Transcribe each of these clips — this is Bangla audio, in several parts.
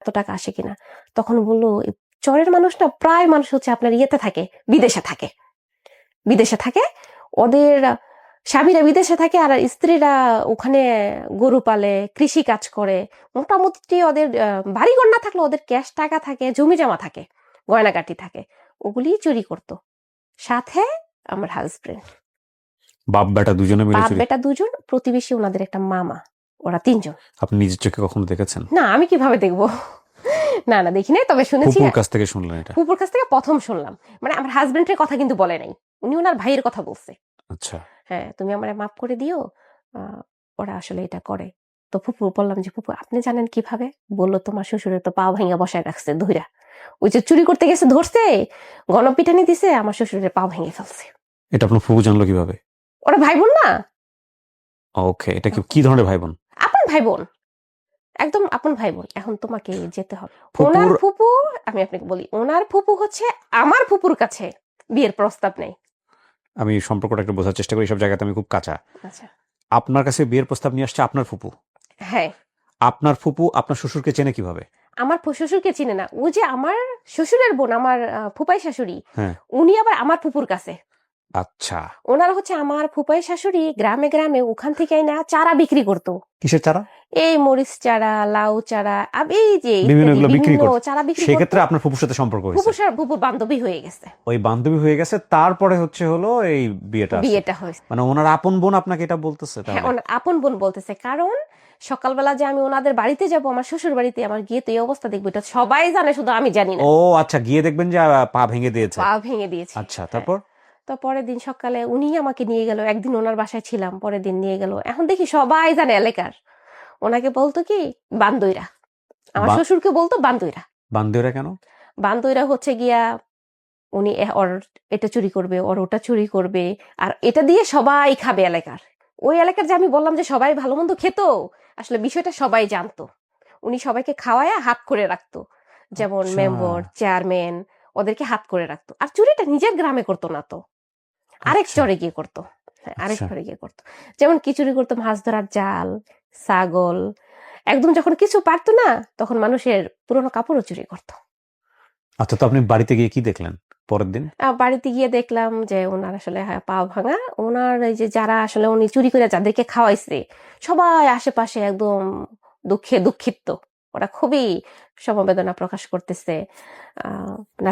এত টাকা আসে কিনা। তখন বললো চরের মানুষ না, প্রায় মানুষ হচ্ছে আপনার ইয়েতে থাকে, বিদেশে থাকে। ওদের স্বামীরা বিদেশে থাকে আর স্ত্রীরা ওখানে গরু পালে, কৃষি কাজ করে। মোটামুটি ওদের বাড়িঘর না থাকলে ওদের ক্যাশ টাকা থাকে, জমি জমা থাকে, গয়নাগাটি থাকে, ওগুলি চুরি করতো। সাথে আমার হাজবেন্ড, বাপ বেটা দুজনে মিলে বাপ চুরি। বেটা দুজন, প্রতিবেশী ওনাদের একটা মামা, ওরা 3 জন। আপনি নিজের চোখে কখনো দেখেছেন? না, আমি কিভাবে দেখবো? না দেখি নাই, তবে শুনেছি। ফুপুর কাছ থেকে শুনলেন এটা? ফুপুর কাছ থেকে প্রথম শুনলাম। মানে আমার হাজবেন্ডের কথা কিন্তু বলে নাই, উনি ওনার ভাইয়ের কথা বলছে। আচ্ছা। হ্যাঁ, তুমি আমারে মাফ করে দিও, ওরা আসলে এটা করে। তো ফুপু বললাম যে ফুপু আপনি জানেন কিভাবে? বললো তোমার শ্বশুরের তো পা ভাঙা বসায় রাখছে ধইরা, ওই যে চুরি করতে গেছে ধরছে, গণপিটানি দিছে, আমার শ্বশুরের পা ভেঙে ফেলছে। এটা আপনার ফুপু জানলো কিভাবে? ওরা ভাই বোন না? ওকে, এটা কি ধরনের ভাই বোন? আপন ভাই বোন, একদম আপন ভাই বোন। এখন তোমাকে যেতে হবে ফুপুর- ওনার ফুপু, আমি আপনাকে বলি, ওনার ফুপু হচ্ছে আমার ফুপুর কাছে বিয়ের প্রস্তাব নেই। আমি সম্পর্কটা একটু বোঝার চেষ্টা করি, সব জায়গাতে আমি খুব কাঁচা। আচ্ছা, আপনার কাছে বিয়ের প্রস্তাব নিয়ে আসছে আপনার ফুপু। হ্যাঁ। আপনার ফুপু আপনার শ্বশুরকে চেনে কিভাবে? আমার শ্বশুরকে চিনে না, ও যে আমার শ্বশুরের বোন, আমার ফুপাই শাশুড়ি, হ্যাঁ। উনি আবার আমার ফুপুর কাছে। আচ্ছা, ওনার হচ্ছে আমার ফুপাই শাশুড়ি গ্রামে গ্রামে ওখান থেকে না চারা বিক্রি করতো। কিসের চারা? এই মরিচ চারা, লাউ চারা, এই যে বিভিন্ন এগুলো বিক্রি করতো। চারা বিক্রি সেক্ষেত্রে করতো। আপনার ফুপুর সাথে সম্পর্ক হয়েছে। ফুপুর বান্ধবী হয়ে গেছে। ওই বান্ধবী হয়ে গেছে, তারপরে হলো এই বিয়েটা হয়েছে। মানে ওনার আপন বোন আপনাকে এটা বলতেছে? হ্যাঁ, ওনার আপন বোন বলতেছে, কারণ সকালবেলা যে আমি ওনাদের বাড়িতে যাব, আমার শ্বশুর বাড়িতে, আমার গিয়ে তো এই অবস্থা দেখবো, এটা সবাই জানে, শুধু আমি জানি না। ও আচ্ছা, গিয়ে দেখবেন যে পা ভেঙে দিয়েছে। পা ভেঙে দিয়েছে। আচ্ছা, তারপর? তো পরের দিন সকালে উনি আমাকে নিয়ে গেল, একদিন ওনার বাসায় ছিলাম, পরের দিন নিয়ে গেল। এখন দেখি সবাই জানে এলাকার, ওনাকে বলতো কি বান্দইরা, আমার শ্বশুরকে বলতো বান্দইরা। বান্দইরা কেন? বান্দইরা হচ্ছে গিয়া উনি ওর এটা চুরি করবে, ওর ওটা চুরি করবে, আর এটা দিয়ে সবাই খাবে এলাকার। ওই এলাকার যে আমি বললাম যে সবাই ভালো মন্দ খেত, আসলে বিষয়টা সবাই জানতো। উনি সবাইকে খাওয়ায় হাত করে রাখতো, যেমন মেম্বার, চেয়ারম্যান, ওদেরকে হাত করে রাখতো। আর চুরিটা নিজের গ্রামে করতো না তো, আরেক চরে গিয়ে করতো। হ্যাঁ, আরেক চরে গিয়ে করতো। যেমন কি চুরি করতো? মাছ ধরার জাল, ছাগল। একদম যখন কিছু পারতো না, তখন মানুষের পুরোনো কাপড়ও চুরি করতো। আচ্ছা, তো আপনি বাড়িতে গিয়ে কি দেখলেন পরের দিন? বাড়িতে গিয়ে দেখলাম যে ওনার আসলে পা ভাঙা। ওনার এই যে যারা আসলে উনি চুরি করে যাদেরকে খাওয়াইছে, সবাই আশেপাশে একদম দুঃখিত। ওরা খুবই সমবেদনা প্রকাশ করতেছে।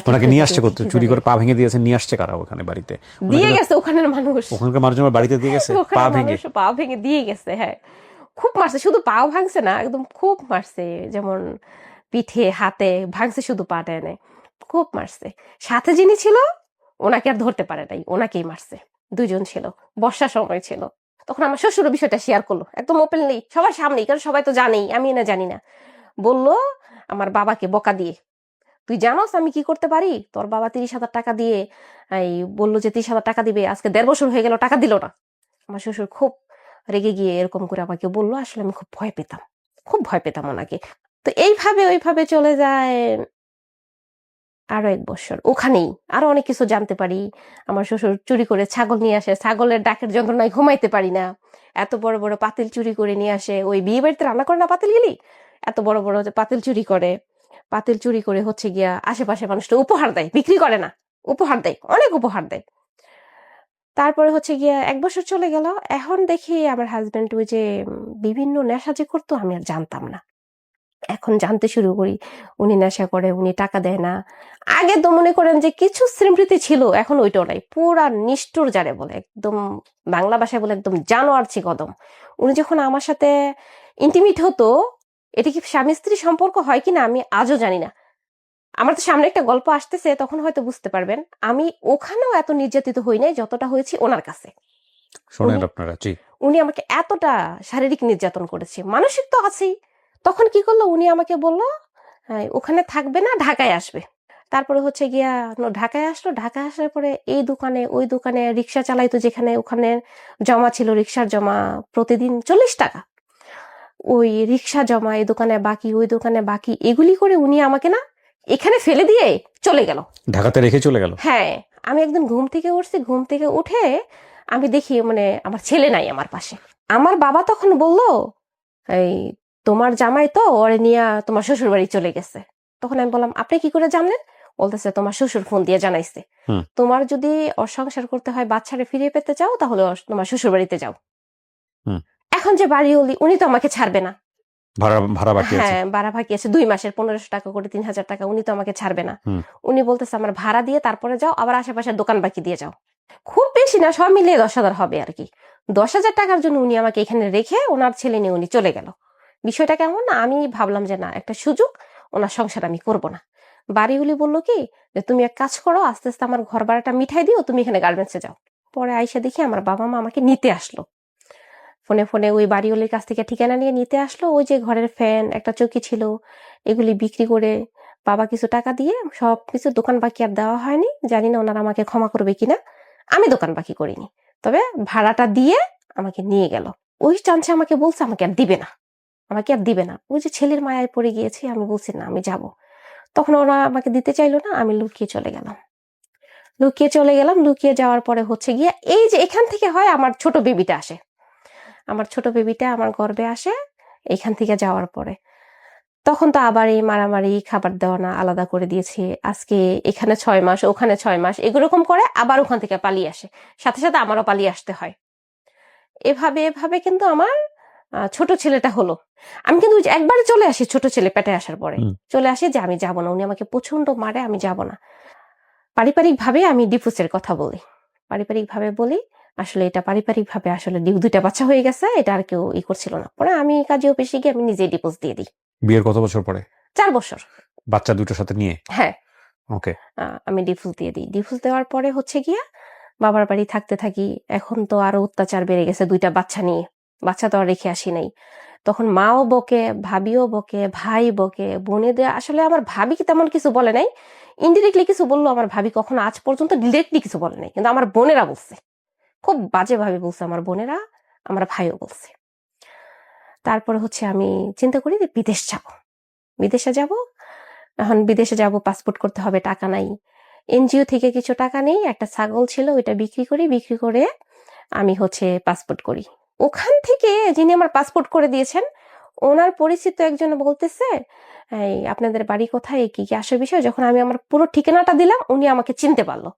ওনাকে নিয়ে আসছে করতে, চুরি করে পা ভেঙে দিয়েছে, নিয়ে আসছে কারা ওখানে বাড়িতে? দিয়ে গেছে ওখানের মানুষ, ওখানকার মানুষজন বাড়িতে দিয়ে গেছে পা ভেঙে দিয়ে গেছে। হ্যাঁ, খুব মারছে, শুধু পাও ভাঙছে না, একদম খুব মারছে, যেমন পিঠে, হাতে ভাঙছে, শুধু পাটা এনে খুব মারছে। সাথে যিনি ছিল ওনাকে আর ধরতে পারে নাই, ওনাকেই মারছে। 2 জন ছিল, বর্ষার সময় ছিল। তখন আমার শ্বশুর বিষয়টা শেয়ার করলো একদম ওপেনলি, সবার সামনেই, কারণ সবাই তো জানেই, আমি না জানি না। বললো আমার বাবাকে বকা দিয়ে, তুই জানোস আমি কি করতে পারি? তোর বাবা 30,000 টাকা দিয়ে এই বললো যে 30,000 টাকা দিবে, আজকে 1.5 বছর হয়ে গেল, টাকা দিল না। আমার শ্বশুর খুব রেগে গিয়ে এরকম করে আমাকে বললো। আসলে আমি খুব ভয় পেতাম ওনাকে। তো ওইভাবে চলে যায় আরো 1 বছর। ওখানেই আরো অনেক কিছু জানতে পারি। আমার শ্বশুর চুরি করে ছাগল নিয়ে আসে, ছাগলের ডাকের যন্ত্রণায় ঘুমাইতে পারি না। এত বড় বড় পাতিল চুরি করে নিয়ে আসে, ওই বিয়ে বাড়িতে রান্না করে না পাতিল গেলি, এত বড় বড় পাতিল চুরি করে। পাতিল চুরি করে হচ্ছে গিয়া আশেপাশে মানুষটা উপহার দেয়, বিক্রি করে না, উপহার দেয়, অনেক উপহার দেয়। তারপরে হচ্ছে গিয়া 1 বছর চলে গেল। এখন দেখি আমার হাজবেন্ড ওই যে বিভিন্ন নেশা যে করতো, আমি আর জানতাম না, এখন জানতে শুরু করি উনি নেশা করে, উনি টাকা দেয় না। আগে তো মনে করেন যে কিছু স্মৃতি ছিল, এখন ওইটাও নাই, পুরা নিষ্ঠুর যারে বলে, একদম বাংলা ভাষায় বলে একদম জানোয়ার কদম। উনি যখন আমার সাথে ইন্টিমেট হতো, এটা কি স্বামী স্ত্রী সম্পর্ক হয় কিনা আমি আজও জানি না। আমার তো সামনে একটা গল্প আসতেছে, তখন হয়তো বুঝতে পারবেন। আমি ওখানেও এত নির্যাতিত হই নাই যতটা হয়েছি ওনার কাছে। শোনেন আপনারা, উনি আমাকে এতটা শারীরিক নির্যাতন করেছে, মানসিক তো আছেই। তখন কি করলো, উনি আমাকে বলল ওখানে থাকবে না, ঢাকায় আসবে। তারপরে হচ্ছে গিয়া ঢাকায় আসলো। ঢাকায় আসার পরে এই দোকানে ওই দোকানে রিক্সা চালাইতো, যেখানে ওখানে জমা ছিল রিক্সার জমা প্রতিদিন 40 টাকা। ওই রিক্সা জমা, এই দোকানে বাকি, ওই দোকানে বাকি, এগুলি করে উনি আমাকে না এখানে ফেলে দিয়ে চলে গেল, ঢাকাতে রেখে চলে গেল। হ্যাঁ, আমি একদিন ঘুম থেকে উঠছি, ঘুম থেকে উঠে আমি দেখি মানে আমার ছেলে নাই আমার পাশে। আমার বাবা তখন বলল, এই তোমার জামাই তো ওরে নিয়ে তোমার শ্বশুর বাড়ি চলে গেছে। তখন আমি বললাম আপনি কি করে জানলেন? বলতেছে তোমার শ্বশুর ফোন দিয়ে জানাইছে। হুম। তোমার যদি ওর সংসার করতে হয়, বাচ্চারে ফিরিয়ে পেতে চাও, তাহলে তোমার শ্বশুর বাড়িতে যাও। হুম। এখন যে বাড়ি উনি তো আমাকে ছাড়বে না। ভাড়া বাকি আছে। হ্যাঁ, ভাড়া বাকি আছে 2 মাসের 1500 টাকা করে, 3000 টাকা। উনি তো আমাকে ছাড়বে না। হুম। উনি বলতেছে আমার ভাড়া দিয়ে তারপরে যাও, আবার আশেপাশের দোকান বাকি দিয়ে যাও। খুব বেশি না, সব মিলিয়ে 10,000 হবে আর কি। 10,000 টাকার জন্য উনি আমাকে এখানে রেখে ওনার ছেলে নিয়ে উনি চলে গেল। বিষয়টা কেমন না, আমি ভাবলাম যে না, একটা সুযোগ, ওনার সংসার আমি করব না। বাড়িগুলি বললো কি যে তুমি এক কাজ করো, আস্তে আস্তে আমার ঘর ভাড়াটা মিঠাই দিও, তুমি এখানে গার্মেন্টসে যাও। পরে আইসা দেখি আমার বাবা মা আমাকে নিতে আসলো। ফোনে ফোনে ওই বাড়িওয়ালির কাছ থেকে ঠিকানা নিয়ে নিতে আসলো। ওই যে ঘরের ফ্যান, একটা চৌকি ছিল, এগুলি বিক্রি করে বাবা কিছু টাকা দিয়ে সবকিছু, দোকান বাকি আর দেওয়া হয়নি। জানি না ওনারা আমাকে ক্ষমা করবে কিনা। আমি দোকান বাকি করিনি, তবে ভাড়াটা দিয়ে আমাকে নিয়ে গেল। ওই চান্সে আমাকে বলছে আমাকে আর দিবে না, আমাকে আর দিবে না। ওই যে ছেলের মায়ায় পড়ে গিয়েছি, আমি বলছি না আমি যাব। তখন ওরা আমাকে দিতে চাইলো না, আমি লুকিয়ে চলে গেলাম। লুকিয়ে যাওয়ার পরে হচ্ছে গিয়ে এই যে এখান থেকে হয় আমার ছোট বেবিটা আসে, আমার ছোট বেবিটা আমার গর্ভে আসে এখান থেকে যাওয়ার পরে। তখন তো আবার এই মারামারি, খাবার দেওয়া না, আলাদা করে দিয়েছে। আজকে এখানে 6 মাস, ওখানে 6 মাস, এরকম করে আবার ওখান থেকে পালিয়ে আসে, সাথে সাথে আমারও পালিয়ে আসতে হয়। এভাবে এভাবে কিন্তু আমার ছোট ছেলেটা হলো। আমি কিন্তু একবারে চলে আসি, ছোট ছেলে পেটে আসার পরে চলে আসি যে আমি যাব না, উনি আমাকে প্রচন্ড মারে, আমি যাব না। পারিবারিক ভাবে আমি ডিভোর্সের কথা বলি, পারিবারিক ভাবে বলি। আসলে এটা পারিবারিক ভাবে আসলে 2টা বাচ্চা হয়ে গেছে, এটা আর কেউ করছিল না। পরে আমি কাজে অফিসে গিয়ে আমি নিজেই ডিভোর্স দিয়ে দিই। বিয়ের কত বছর পরে? 4 বছর। বাচ্চা দুটোর সাথে নিয়ে? হ্যাঁ। ওকে। আমি ডিভোর্স দিয়ে দিই। ডিভোর্স দেওয়ার পরে হচ্ছে গিয়া বাবার বাড়ি থাকতে থাকি। এখন তো আরো অত্যাচার বেড়ে গেছে 2টা বাচ্চা নিয়ে, বাচ্চা তো আর রেখে আসি নাই। তখন মাও বকে, ভাবিও বকে, ভাই বকে, বোনেদের। আসলে আমার ভাবি কি তেমন কিছু বলে নাই, ইনডিরেক্টলি কিছু বললো। আমার ভাবি কখনো আজ পর্যন্ত ডিরেক্টলি কিছু বলে নাই, কিন্তু আমার বোনেরা বলছে, খুব বাজে ভাবে বলছে আমার বোনেরা, আমার ভাইও বলছে। তারপরে হচ্ছে আমি চিন্তা করি যে বিদেশে যাব। এখন বিদেশে যাব, পাসপোর্ট করতে হবে, টাকা নাই। এনজিও থেকে কিছু টাকা নেই, একটা ছাগল ছিল ওইটা বিক্রি করে আমি হচ্ছে পাসপোর্ট করি। ওখান থেকে যিনি আমার পাসপোর্ট করে দিয়েছেন, ওনার পরিচিত একজন বলতেছে এই আপনাদের বাড়ি কোথায়, কি কি আসে বিষয়। যখন আমি আমার পুরো ঠিকানাটা দিলাম, উনি আমাকে চিনতে পারলো।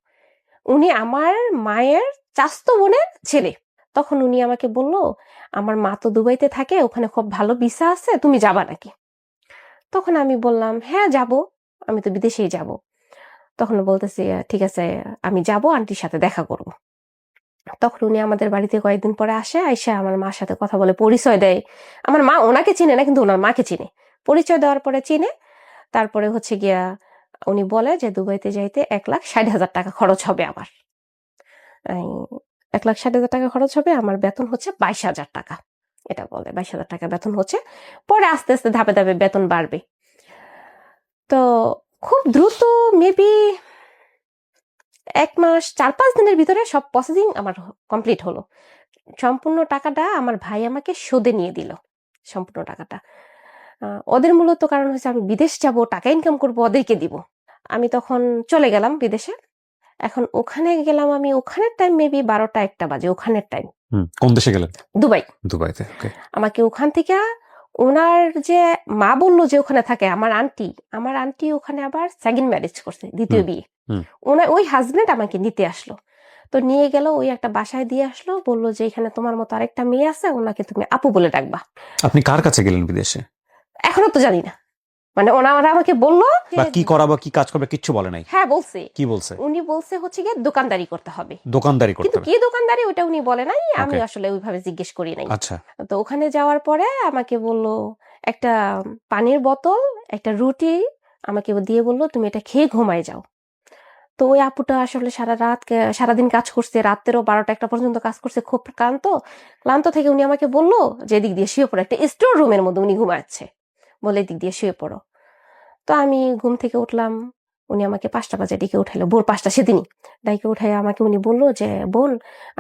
উনি আমার মায়ের চাচাতো বোনের ছেলে। তখন উনি আমাকে বলল আমার মা তো দুবাইতে থাকে, ওখানে খুব ভালো ভিসা আছে, তুমি যাবা নাকি? তখন আমি বললাম হ্যাঁ যাব, আমি তো বিদেশেই যাব। তখন বলতেছি ঠিক আছে, আমি যাব, আন্টির সাথে দেখা করব। তখন উনি আমাদের বাড়িতে কয়েকদিন পরে আসে, আইসা আমার মার সাথে কথা বলে, পরিচয় দেয়। আমার মা ওনাকে চিনে না, কিন্তু ওনার মাকে চিনে। পরিচয় দেওয়ার পরে চিনে। তারপরে হচ্ছে গিয়া উনি বলে যে দুবাইতে যাইতে 1,60,000 টাকা খরচ হবে আমার। 1,60,000 টাকা খরচ হবে, আমার বেতন হচ্ছে 22,000 টাকা। এটা বলে 22,000 টাকা বেতন হচ্ছে। পরে আস্তে আস্তে ধাপে ধাপে বেতন বাড়বে। তো খুব দ্রুত, মেবি 1 মাস 4-5 দিনের ভিতরে সব প্রসেসিং আমার কমপ্লিট হলো। সম্পূর্ণ টাকাটা আমার ভাই আমাকে সুদে নিয়ে দিল, সম্পূর্ণ টাকাটা। ওদের মূলত কারণ হচ্ছে আমি বিদেশ যাব, টাকা ইনকাম করব, ওদেরকে দিব। আমি তখন চলে গেলাম বিদেশে। এখন ওখানে গেলাম আমি, ওখানের টাইম মেবি 12টা-1টা বাজে, ওখানের টাইম। কোন দেশে গেলেন? দুবাই। দুবাইতে। ওকে। আমাকে ওখান থেকে ওনার যে মা বললো যে ওখানে থাকে আমার আন্টি ওখানে আবার সেকেন্ড ম্যারেজ করছে, দ্বিতীয় বিয়ে। ওনার ওই হাজবেন্ড আমাকে নিতে আসলো। তো নিয়ে গেল, ওই একটা বাসায় দিয়ে আসলো, বললো যে এখানে তোমার মতো আরেকটা মেয়ে আছে, ওনাকে তুমি আপু বলে ডাকবা। আপনি কার কাছে গেলেন বিদেশে? এখনো তো জানি না, মানে ওনারা আমাকে বললো বা কি করাবো, কি কাজ করবে, কিচ্ছু বলে নাই? হ্যাঁ বলছে। কি বলছে? উনি বলছে হচ্ছে গিয়ে দোকানদারি করতে হবে। দোকানদারি করতে কিন্তু হবে? কি দোকানদারি ওটা উনি বলে নাই, আমি আসলে ওইভাবে জিজ্ঞেস করি নাই। আচ্ছা। তো ওখানে যাওয়ার পরে আমাকে বললো একটা পানির বোতল, একটা রুটি আমাকে দিয়ে বললো তুমি এটা খেয়ে ঘুমায় যাও। তো ওই আপুটা আসলে সারাদিন কাজ করছে, রাত্রেও 12টা-1টা পর্যন্ত কাজ করছে, খুব ক্লান্ত থেকে উনি আমাকে বললো যে এদিক দিয়ে শুয়ে পড়ো, একটা স্টোর রুমের মধ্যে উনি ঘুমাচ্ছে, বলে এদিক দিয়ে শুয়ে পড়ো। তো আমি ঘুম থেকে উঠলাম, উনি আমাকে 5টা বাজে ডেকে উঠাইলো, ভোর 5টা সেদিনই ডাইকে উঠাই আমাকে উনি বললো যে বোন,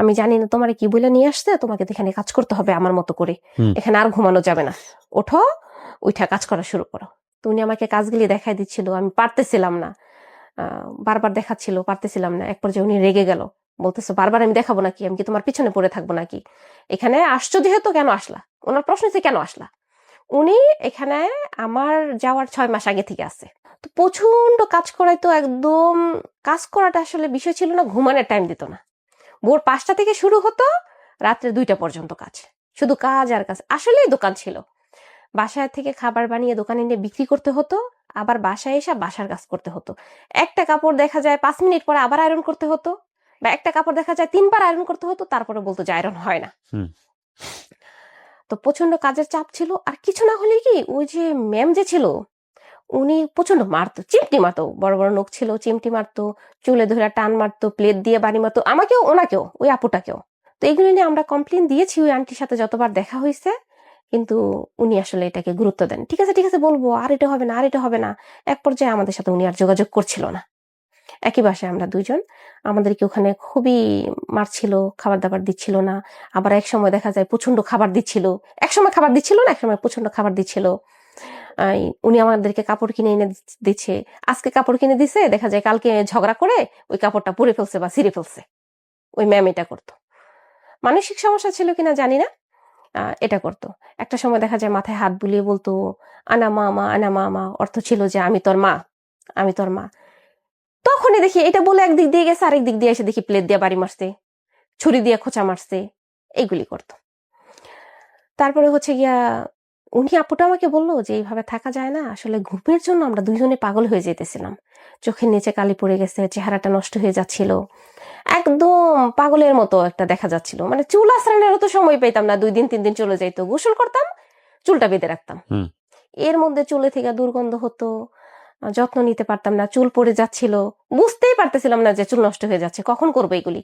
আমি জানি না তোমার কি বলে নিয়ে আসছে, তোমাকে তো এখানে কাজ করতে হবে আমার মতো করে, এখানে আর ঘুমানো যাবে না, ওঠো, উঠা কাজ করা শুরু করো। তো উনি আমাকে কাজগুলি দেখাই দিচ্ছিল, আমি পারতেছিলাম না, বারবার দেখাচ্ছিল, পারতেছিলাম না। এক পর্যায়ে উনি রেগে গেল, বলতেছে বারবার আমি দেখাবো নাকি, আমি কি তোমার পিছনে পড়ে থাকবো নাকি, এখানে আসছো যেহেতু কেন আসলা, ওনার প্রশ্ন হচ্ছে কেন আসলা, উনি এখানে আমার যাওয়ার 6 মাস আগে থেকে আছে। তো প্রচন্ড কাজ করাইতো, একদম কাজ করাটা আসলে বিষয় ছিল না, ঘুমানোর টাইম দিত না। ভোর 5টা থেকে শুরু হতো, রাত্রে 2টা পর্যন্ত কাজ, শুধু কাজ আর কাজ। আসলেই দোকান ছিল, বাসায় থেকে খাবার বানিয়ে দোকানে নিয়ে বিক্রি করতে হতো, আবার বাসায় এসে বাসার কাজ করতে হতো। একটা কাপড় দেখা যায় 5 মিনিট পরে আবার আয়রন করতে হতো, বা একটা কাপড় দেখা যায় 3বার আয়রন করতে হতো, তারপরে বলতো যে আয়রন হয় না। হুম। তো প্রচন্ড কাজের চাপ ছিল। আর কিছু না হলে কি, ওই যে ম্যাম যে ছিল, উনি প্রচন্ড মারতো, চিমটি মারতো, বড় বড় নখ ছিল, চিমটি মারতো, চুলে ধরে টান মারতো, প্লেট দিয়ে বাড়ি মারতো, আমাকেও ওনাকেও, ওই আপুটাকেও। তো এগুলো নিয়ে আমরা কমপ্লেন দিয়েছি ওই আন্টির সাথে যতবার দেখা হয়েছে, কিন্তু উনি আসলে এটাকে গুরুত্ব দেন। ঠিক আছে ঠিক আছে বলবো, আর এটা হবে না, আর এটা হবে না। এক পর্যায়ে আমাদের সাথে উনি আর যোগাযোগ করছিল না। একই বাসায় আমরা দুইজন, আমাদেরকে ওখানে খুবই মারছিল, খাবার দাবার দিচ্ছিল না। আবার এক সময় দেখা যায় প্রচন্ড খাবার দিচ্ছিল, এক সময় খাবার দিচ্ছিল না, এক সময় প্রচন্ড খাবার দিচ্ছিল। উনি আমাদেরকে কাপড় কিনে এনে দিচ্ছে, আজকে কাপড় কিনে দিছে, দেখা যায় কালকে ঝগড়া করে ওই কাপড়টা পুড়ে ফেলছে বা ছিঁড়ে ফেলছে। ওই ম্যাম এটা করতো। মানসিক সমস্যা ছিল কিনা জানি না, এটা করতো। একটা সময় দেখা যায় মাথায় হাত বুলিয়ে বলতো আনা মামা, আনা মামা, অর্থ ছিল যে আমি তোর মা, আমি তোর মা। তখনই দেখি এটা বলে একদিক দিয়ে গেছে, আরেক দিক দিয়ে এসে দেখি প্লেট দিয়ে বাড়ি মারছে, ছুরি দিয়ে খোঁচা মারছে, এইগুলি করতো। তারপরে হচ্ছে গিয়া উনি আপুটা আমাকে বললো যে এইভাবে থাকা যায় না, আসলে ঘুমের জন্য আমরা দুইজনে পাগল হয়ে যেতেছিলাম, চোখের নিচে কালি পড়ে গেছে, চেহারাটা নষ্ট হয়ে যাচ্ছিল, একদম পাগলের মতো একটা দেখা যাচ্ছিল। মানে চুল আশ্রানেরও তো সময় পেতাম না, 2 দিন 3 দিন চলে যাইতো, গোসল করতাম, চুলটা বেঁধে রাখতাম, এর মধ্যে চুলে থেকে দুর্গন্ধ হতো, যত্ন নিতে পারতাম না, চুল পড়ে যাচ্ছিল, বুঝতেই পারতেছিলাম না যে চুল নষ্ট হয়ে যাচ্ছে, কখন করবো এগুলি।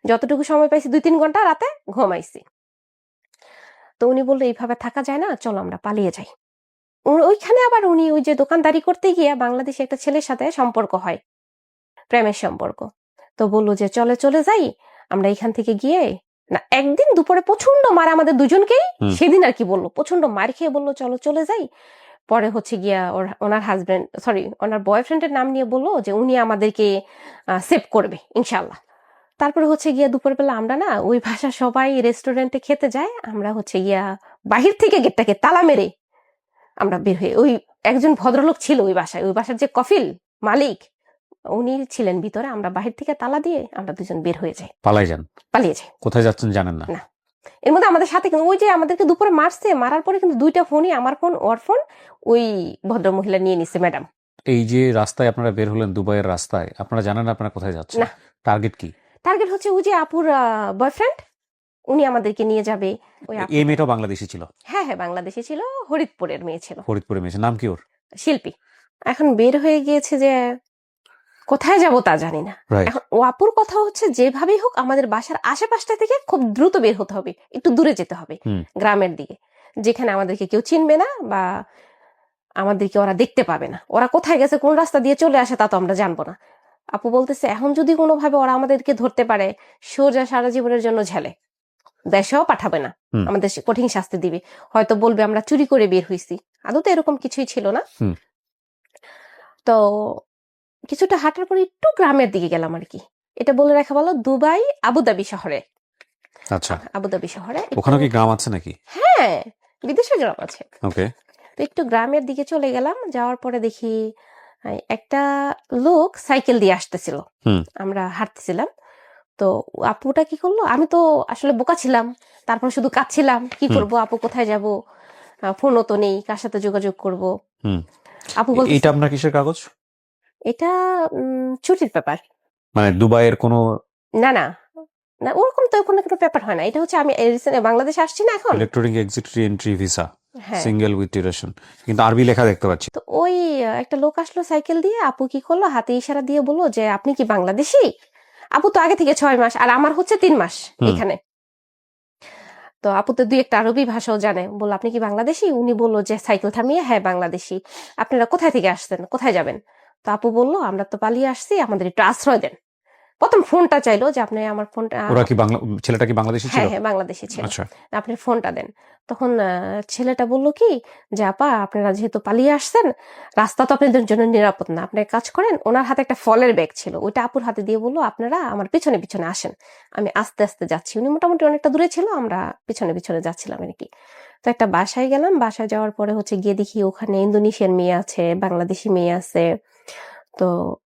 যতটুকু সময় পাইছি 2-3 ঘন্টা রাতে ঘুমাইছি। তো উনি বললো এইভাবে থাকা যায় না, চলো আমরা পালিয়ে যাই। ওইখানে আবার উনি ওই যে দোকানদারি করতে গিয়ে বাংলাদেশে একটা ছেলের সাথে সম্পর্ক হয়, প্রেমের সম্পর্ক। তো বললো যে চলে চলে যাই আমরা এখান থেকে গিয়ে। না, একদিন দুপুরে প্রচন্ড মার আমাদের দুজনকেই, সেদিন আর কি বললো, প্রচন্ড মার খেয়ে বললো চলো চলে যাই। পরে হচ্ছে গিয়া ওনার হাজবেন্ড, সরি ওনার বয়ফ্রেন্ডের নাম নিয়ে বললো যে উনি আমাদেরকে সেভ করবে ইনশাল্লাহ। তারপরে হচ্ছে গিয়া দুপুরবেলা আমরা না ওই ভাষা সবাই রেস্টুরেন্টে খেতে যায়, আমরা হচ্ছে গিয়া বাহির থেকে গেটটাকে তালা মেরে আমরা বের হয়ে, ওই একজন ভদ্রলোক ছিল ওই বাসায়, ওই বাসার যে কফিল মালিক উনি ছিলেন ভিতরে, আমরা বাহির থেকে তালা দিয়ে আমরা দুজন বের হয়ে যাই, পালিয়ে যাই। কোথায় যাচ্ছেন জানেন না? না, এর মধ্যে আমাদের সাথে কিন্তু ওই যে আমাদেরকে দুপুরে মারছে, মারার পরে কিন্তু 2টা ফোনই, আমার ফোন ওর ফোন, ওই ভদ্র মহিলা নিয়ে নিচ্ছে ম্যাডাম। এই যে রাস্তায় আপনারা বের হলেন, দুবাইয়ের রাস্তায়, আপনারা জানেন না আপনারা কোথায় যাচ্ছেন? না, টার্গেট কি? টার্গেট হচ্ছে ওই যে আপুর বয়ফ্রেন্ড, উনি আমাদেরকে নিয়ে যাবে। ওই এই মেয়েটাও বাংলাদেশি ছিল? হ্যাঁ হ্যাঁ, বাংলাদেশি ছিল, হরিদপুরের মেয়ে ছিল। ফরিদপুরের মেয়ে, নাম কি ওর? শিল্পী। এখন বের হয়ে গিয়েছে যে কোথায় যাব তা জানি না। এখন ও আপুর কথা হচ্ছে যেভাবেই হোক আমাদের বাসার আশেপাশটা থেকে খুব দ্রুত বের হতে হবে, একটু দূরে যেতে হবে, গ্রামের দিকে, যেখানে আমাদেরকে কেউ চিনবে না বা আমাদেরকে ওরা দেখতে পাবে না। ওরা কোথায় গেছে, কোন রাস্তা দিয়ে চলে আসে তা তো আমরা জানবো না। আপু বলতেছে এখন যদি কোনোভাবে ওরা আমাদেরকে ধরতে পারে, সোজা সারা জীবনের জন্য ঝেলে, দেশেও পাঠাবে না, আমাদের কঠিন শাস্তি দিবে, হয়তো বলবে আমরা চুরি করে বের হইছি। আদৌ তো এরকম কিছুই ছিল না। তো কিছুটা হাঁটার পরে একটু গ্রামের দিকে গেলাম আর কি। এটা বলে রাখা ভালো, দুবাই আবুধাবি শহরে। আচ্ছা, আবুধাবি শহরে। ওখানে কি গ্রাম আছে নাকি? হ্যাঁ, বিদেশে গ্রাম আছে। ওকে। তো একটু গ্রামের দিকে চলে গেলাম, যাওয়ার পরে দেখি একটা লোক সাইকেল দিয়ে আসতেছিল, আমরা হাঁটতেছিলাম। তো আপুটা কি করলো, আমি তো আসলে বোকা ছিলাম, তারপর শুধু কাঁদছিলাম, কি করব, আপু কোথায় যাব, ফোনও তো নেই, কার সাথে যোগাযোগ করব। আপু বলছে এটা আপনার কিসের কাগজ? এটা ছুটির পেপার। মানে দুবাইয়ের কোনো? না না না, ওরকম তো কোনো পেপার হয় না। এটা হচ্ছে আমি বাংলাদেশে আসছি না এখন, electronic exit entry visa, single with duration, কিন্তু আরবি লেখা দেখতে পাচ্ছি। তো ওই একটা লোক আসলো সাইকেল দিয়ে, আপু কি করলো, হাতে ইশারা দিয়ে বললো যে আপনি কি বাংলাদেশি? আপু তো আগে থেকে 6 মাস, আর আমার হচ্ছে 3 মাস এখানে। তো আপু তো 2 একটা আরবি ভাষাও জানে, বললো আপনি কি বাংলাদেশি? উনি বললো যে সাইকেল থামিয়ে, হ্যাঁ বাংলাদেশি। আপনারা কোথায় থেকে আসছেন, কোথায় যাবেন? তো আপু বললো আমরা তো পালিয়ে আসছি, আমাদের একটু আশ্রয় দেন। প্রথম ফোনটা চাইলো যে আপনি আমার ফোনটা। ওরা কি ছেলেটা কি বাংলাদেশি ছিল? হ্যাঁ বাংলাদেশি ছিল। আচ্ছা, আপনি ফোনটা দেন। তখন ছেলেটা বললো কি যে আপা আপনারা যেহেতু পালিয়ে আসছেন, রাস্তা তো আপনাদের জন্য নিরাপদ না, আপনি কাজ করেন। ওনার হাতে একটা ফলের ব্যাগ ছিল, ওইটা আপুর হাতে দিয়ে বললো আপনারা আমার পিছনে পিছনে আসেন, আমি আস্তে আস্তে যাচ্ছি। উনি মোটামুটি অনেকটা দূরে ছিল, আমরা পিছনে পিছনে যাচ্ছিলাম আর কি। তো একটা বাসায় গেলাম, বাসায় যাওয়ার পরে হচ্ছে গিয়ে দেখি ওখানে ইন্দোনেশিয়ান মেয়ে আছে, বাংলাদেশি মেয়ে আছে। তো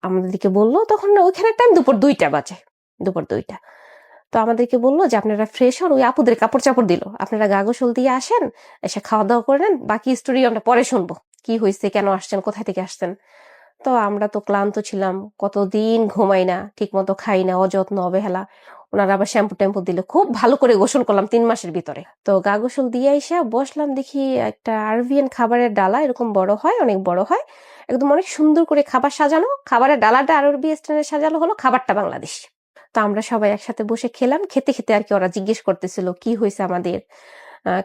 আমাদেরকে বললো, তখন ওইখানে টাইম দুপুর 2টা বাজে, দুপুর 2টা। তো আমাদেরকে বললো যে আপনারা ফ্রেশ হন, ওই আপুদের কাপড় চাপড় দিল, আপনারা গা গোসল দিয়ে আসেন, এসে খাওয়া দাওয়া করে নেন, বাকি স্টোরি আমরা পরে শুনবো, কি হয়েছে, কেন আসছেন, কোথায় থেকে আসছেন। তো আমরা তো ক্লান্ত ছিলাম, কতদিন ঘুমাই না, ঠিক মতো খাই না, অযত্ন অবহেলা। ওনারা আবার শ্যাম্পু ট্যাম্পু দিল, খুব ভালো করে গোসল করলাম 3 মাসের ভিতরে। তো গা গোসল দিয়ে এসে বসলাম, দেখি একটা আরবিয়ান খাবারের ডালা, এরকম বড় হয়, অনেক বড় হয়, একদম অনেক সুন্দর করে খাবার সাজানো, খাবারের ডালাটা আরবি স্টাইলে সাজানো হলো, খাবারটা বাংলাদেশ। তো আমরা সবাই একসাথে বসে খেলাম, খেতে খেতে আর কি ওরা জিজ্ঞেস করতেছিল কি হয়েছে আমাদের,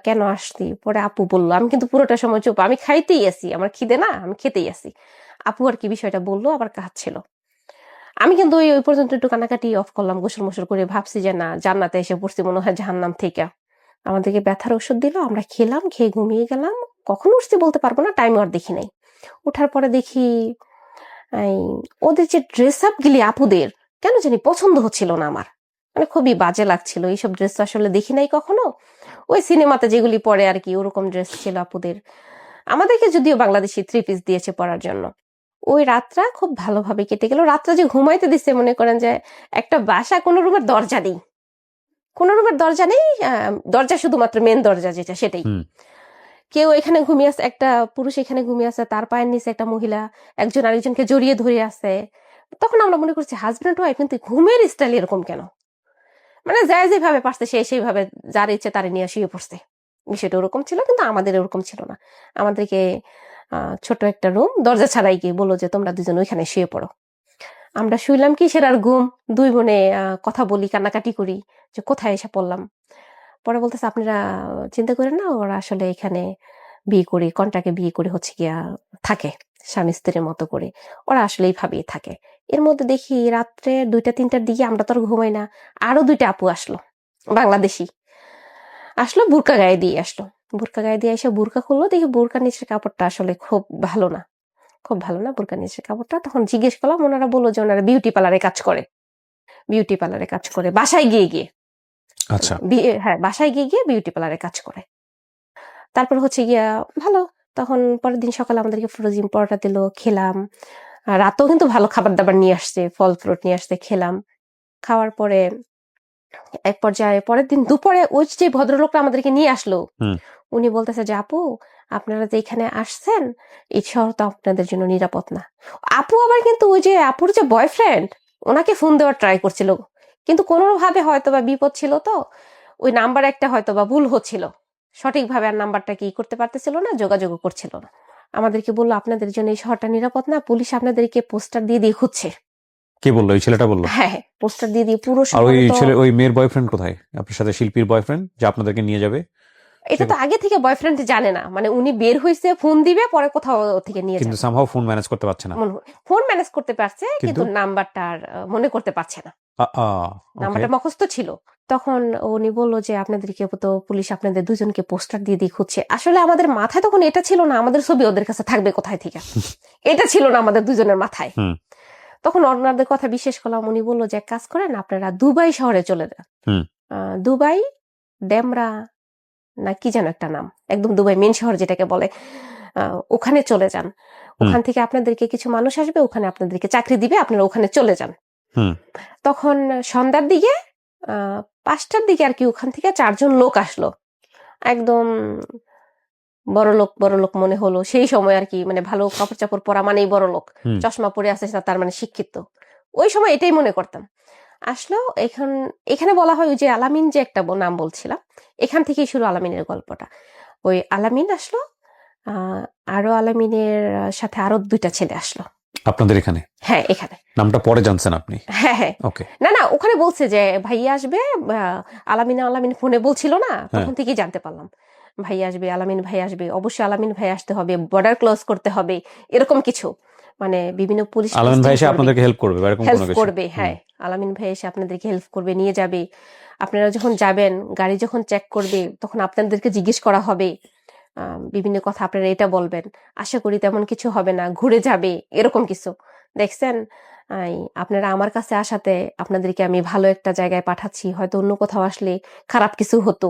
কেন আসতি। পরে আপু বললো, আমি কিন্তু পুরোটা সময় চুপ, আমি খাইতেই আছি, আমার খিদে না, আমি খেতেই আছি। আপু আর কি বিষয়টা বললো, আবার কাঁদছিল। আমি কিন্তু ওই পর্যন্ত একটু কান্নাকাটি অফ করলাম, গোসল মোসল করে ভাবছি যে না, জান্নাতে এসে পড়ছি মনে হয় জাহান্নাম থেকে। আমাদেরকে ব্যথার ওষুধ দিল, আমরা খেলাম, খেয়ে ঘুমিয়ে গেলাম। কখন উঠছি বলতে পারবো না, টাইম আর দেখি নাই। উঠার পরে দেখি এই ওদের যে ড্রেস আপ গুলি আপুদের কেন জানি পছন্দ হচ্ছিল না আমার, মানে খুবই বাজে লাগছিল। এইসব ড্রেস আসলে দেখি নাই কখনো, ওই সিনেমাতে যেগুলি পরে আর কি, ওরকম ড্রেস ছিল আপুদের। আমাদেরকে যদিও বাংলাদেশি 3 পিস দিয়েছে পরার জন্য। ওই রাতটা খুব ভালোভাবে কেটে গেল। রাতটা যে ঘুমাইতে দিচ্ছে, মনে করেন যে একটা বাসা, কোনো রুমের দরজা নেই, কোনো রুমের দরজা নেই, দরজা শুধুমাত্র মেন দরজা যেটা, সেটাই। কেউ এখানে ঘুমিয়ে আছে, একটা পুরুষ এখানে ঘুমিয়ে আছে, তার পায়ের নিচে একটা মহিলা, একজন আরেকজনকে জড়িয়ে ধরে আছে। তখন আমরা মনে করছি হাজব্যান্ড ওয়াইফ, কিন্তু ঘুমের স্টাইল এরকম কেন? মানে যার যেভাবে পারছে সে সেইভাবে, যার ইচ্ছে তারে নিয়ে শুয়ে পড়ছে। বিষয়টা ওরকম ছিল, কিন্তু আমাদের ওরকম ছিল না। আমাদেরকে ছোট একটা রুম, দরজা ছাড়াই গিয়ে বললো যে তোমরা দুজন ওইখানে শুয়ে পড়ো। আমরা শুইলাম, কি সেরার ঘুম, দুই বোনে কথা বলি, কান্নাকাটি করি যে কোথায় এসে পড়লাম। পরে বলতেছে আপনারা চিন্তা করেন না, ওরা আসলে এখানে বিয়ে করে, কন্ট্রাক্টে বিয়ে করে হচ্ছে গিয়া থাকে, স্বামী স্ত্রীর মতো করে, ওরা আসলে এইভাবেই থাকে। এর মধ্যে দেখি রাত্রে 2টা 3টার দিকে, আমরা তো আর ঘুমাই না, আরো 2টা আপু আসলো, বাংলাদেশি আসলো, বোরকা গায়ে দিয়ে আসলো। বোরকা গায়ে দিয়ে এসে বোরকা খুললো, দেখি বোরকা নিচের কাপড়টা আসলে খুব ভালো না, খুব ভালো না বোরকা নিচের কাপড়টা। তখন জিজ্ঞেস করলাম, ওনারা বললো যে ওনারা বিউটি পার্লারে কাজ করে, বিউটি পার্লারে কাজ করে, বাসায় গিয়ে গিয়ে, আচ্ছা, হ্যাঁ বাসায় গিয়ে গিয়ে বিউটি পার্লারে কাজ করে। তারপর হচ্ছে গিয়া ভালো। তখন পরের দিন সকালে আমাদেরকে ফ্রোজিন পরোটা দিল, খেলাম। রাতেও কিন্তু ভালো খাবার দাবার নিয়ে আসছে, ফল ফ্রুট নিয়ে আসছে, খেলাম। খাওয়ার পরে এক পর্যায়ে পরের দিন দুপুরে ওই যে ভদ্রলোকটা আমাদেরকে নিয়ে আসলো, উনি বলতেছে যে আপু, আপনারা যে এখানে আসছেন, এই শহর তো আপনাদের জন্য নিরাপদ না। আপু আবার কিন্তু ওই যে আপুর যে বয়ফ্রেন্ড, ওনাকে ফোন দেওয়ার ট্রাই করছিল, কিন্তু কোনোভাবে হয়তো বা বিপদ ছিল, তো ওই নাম্বার একটা হয়তো বা ভুল হচ্ছিল, সঠিকভাবে আর নাম্বারটা কি করতে পারতেছিল না, যোগাযোগ করছিল না। আমাদেরকে বললো আপনাদের জন্য এই শহরটা নিরাপদ না, পুলিশ আপনাদেরকে পোস্টার দিয়ে দিয়ে খুঁজছে। কে বললো? ওই ছেলেটা বললো? হ্যাঁ হ্যাঁ, পোস্টার দিয়ে দিয়ে পুরো আর ওই শহরে। তো ছেলে, ওই মেয়ের বয়ফ্রেন্ড কোথায়? আপনার সাথে শিল্পীর বয়ফ্রেন্ড যে আপনাদেরকে নিয়ে যাবে, এটা তো আগে থেকে বয়ফ্রেন্ড জানে না, মানে উনি বের হয়েছে, ফোন দিবে, পরে কোথাও থেকে নিয়ে কিন্তু যাবে। সামহাও ফোন ম্যানেজ করতে পারছে না। ফোন ম্যানেজ করতে পারছে, কিন্তু কিন্তু নাম্বারটা আর মনে করতে পারছে না, ওকে, নাম্বারটা মুখস্থ ছিল। তখন উনি বললো যে আপনাদেরকে তো পুলিশ আপনাদের দুজনকে পোস্টার দিয়ে দিয়ে খুঁজছে। আসলে আমাদের মাথায় তখন এটা ছিল না, আমাদের ছবি ওদের কাছে থাকবে কোথায় থেকে, এটা ছিল না আমাদের দুজনের মাথায়। তখন ওনাদের কথা বিশ্বাস করলাম। উনি বললো যে এক কাজ করেন, আপনারা দুবাই শহরে চলে যান, দুবাই ডেমরা না কি যেন একটা নাম, একদম দুবাই মেন শহর যেটাকে বলে, ওখানে চলে যান। ওখান থেকে আপনাদেরকে কিছু মানুষ আসবে, ওখানে আপনাদেরকে চাকরি দিবে, আপনারা ওখানে চলে যান। তখন সন্ধ্যার দিকে 5টার দিকে আর কি, ওখান থেকে 4জন লোক আসলো, একদম বড় লোক মনে হলো সেই সময় আর কি, মানে ভালো কাপড় চাপড় পরা মানেই বড় লোক, চশমা পরে আছে তার মানে শিক্ষিত, ওই সময় এটাই মনে করতাম। আসলো এখানে বলা হয় ওই যে আলামিন যে একটা নাম বলছিলাম, এখান থেকেই শুরু আলামিনের গল্পটা। ওই আলামিন আসলো, আরো আলামিনের সাথে আরো 2টা ছেলে আসলো আপনাদের এখানে। হ্যাঁ, এখানে। নামটা পরে জানছেন আপনি? হ্যাঁ হ্যাঁ, ওকে। না ওখানে বলছে যে ভাইয়া আসবে, আলামিন ফোনে বলছিল না, তখন থেকেই জানতে পারলাম ভাই আসবে, আলামিন ভাই আসবে, অবশ্যই আলামিন ভাই আসতে হবে, বর্ডার ক্লোজ করতে হবে, এরকম কিছু, মানে বিভিন্ন পুলিশ আলামিন ভাই এসে আপনাদেরকে হেল্প করবে, এরকম কোনো হেল্প কিছু? করবে, হ্যাঁ আলামিন ভাই এসে আপনাদেরকে হেল্প করবে, নিয়ে যাবে। আপনারা যখন যাবেন, গাড়ি যখন চেক করবে, তখন আপনাদেরকে জিজ্ঞেস করা হবে বিভিন্ন কথা, আপনারা এটা বলবেন, আশা করি তেমন কিছু হবে না, ঘুরে যাবে, এরকম কিছু। দেখছেন আপনারা আমার কাছে আসাতে আপনাদেরকে আমি ভালো একটা জায়গায় পাঠাচ্ছি, হয়তো অন্য কোথাও আসলে খারাপ কিছু হতো,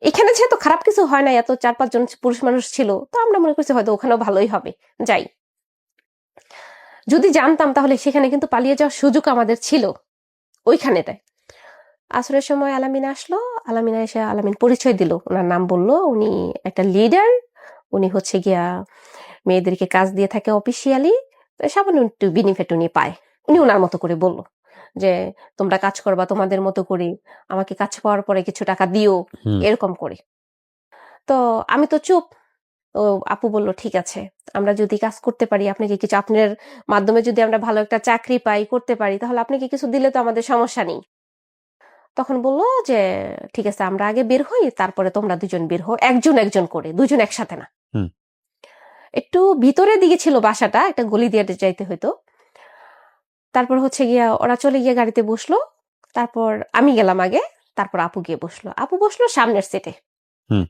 এখানে যেহেতু খারাপ কিছু হয় না, এত 4-5 জন পুরুষ মানুষ ছিল, তো আমরা মনে করছি হয়তো ওখানেও ভালোই হবে, যাই। যদি জানতাম তাহলে সেখানে কিন্তু পালিয়ে যাওয়ার সুযোগ আমাদের ছিল ওইখানেটায়। আসরের সময় আলামিন আসলো, আলামিন এসে আলামিন পরিচয় দিল, ওনার নাম বললো, উনি একটা লিডার, উনি হচ্ছে গিয়া মেয়েদেরকে কাজ দিয়ে থাকে অফিসিয়ালি, সামান্য একটু বেনিফিট উনি পায়। উনি ওনার মতো করে বলল যে তোমরা কাজ করবা তোমাদের মতো করে, আমাকে কাজ পাওয়ার পরে কিছু টাকা দিও, এরকম করে। তো আমি তো চুপ। ও আপু বলল ঠিক আছে, আমরা যদি কাজ করতে পারি, আপনাকে কিছু, আপনার মাধ্যমে যদি আমরা ভালো একটা চাকরি পাই, করতে পারি, তাহলে আপনাকে কিছু দিলে তো আমাদের সমস্যা নেই। তখন বললো যে ঠিক আছে, আমরা আগে বের হই, তারপরে তোমরা দুজন বের হও, একজন একজন করে, দুজন একসাথে না। একটু ভিতরের দিকে ছিল বাসাটা, একটা গলি দিয়ে যাইতে হইতো। তারপর হচ্ছে গিয়া ওরা চলে গিয়ে গাড়িতে বসলো, তারপর আমি গেলাম আগে, তারপর আপু গিয়ে বসলো। আপু বসলো সামনের সিটে,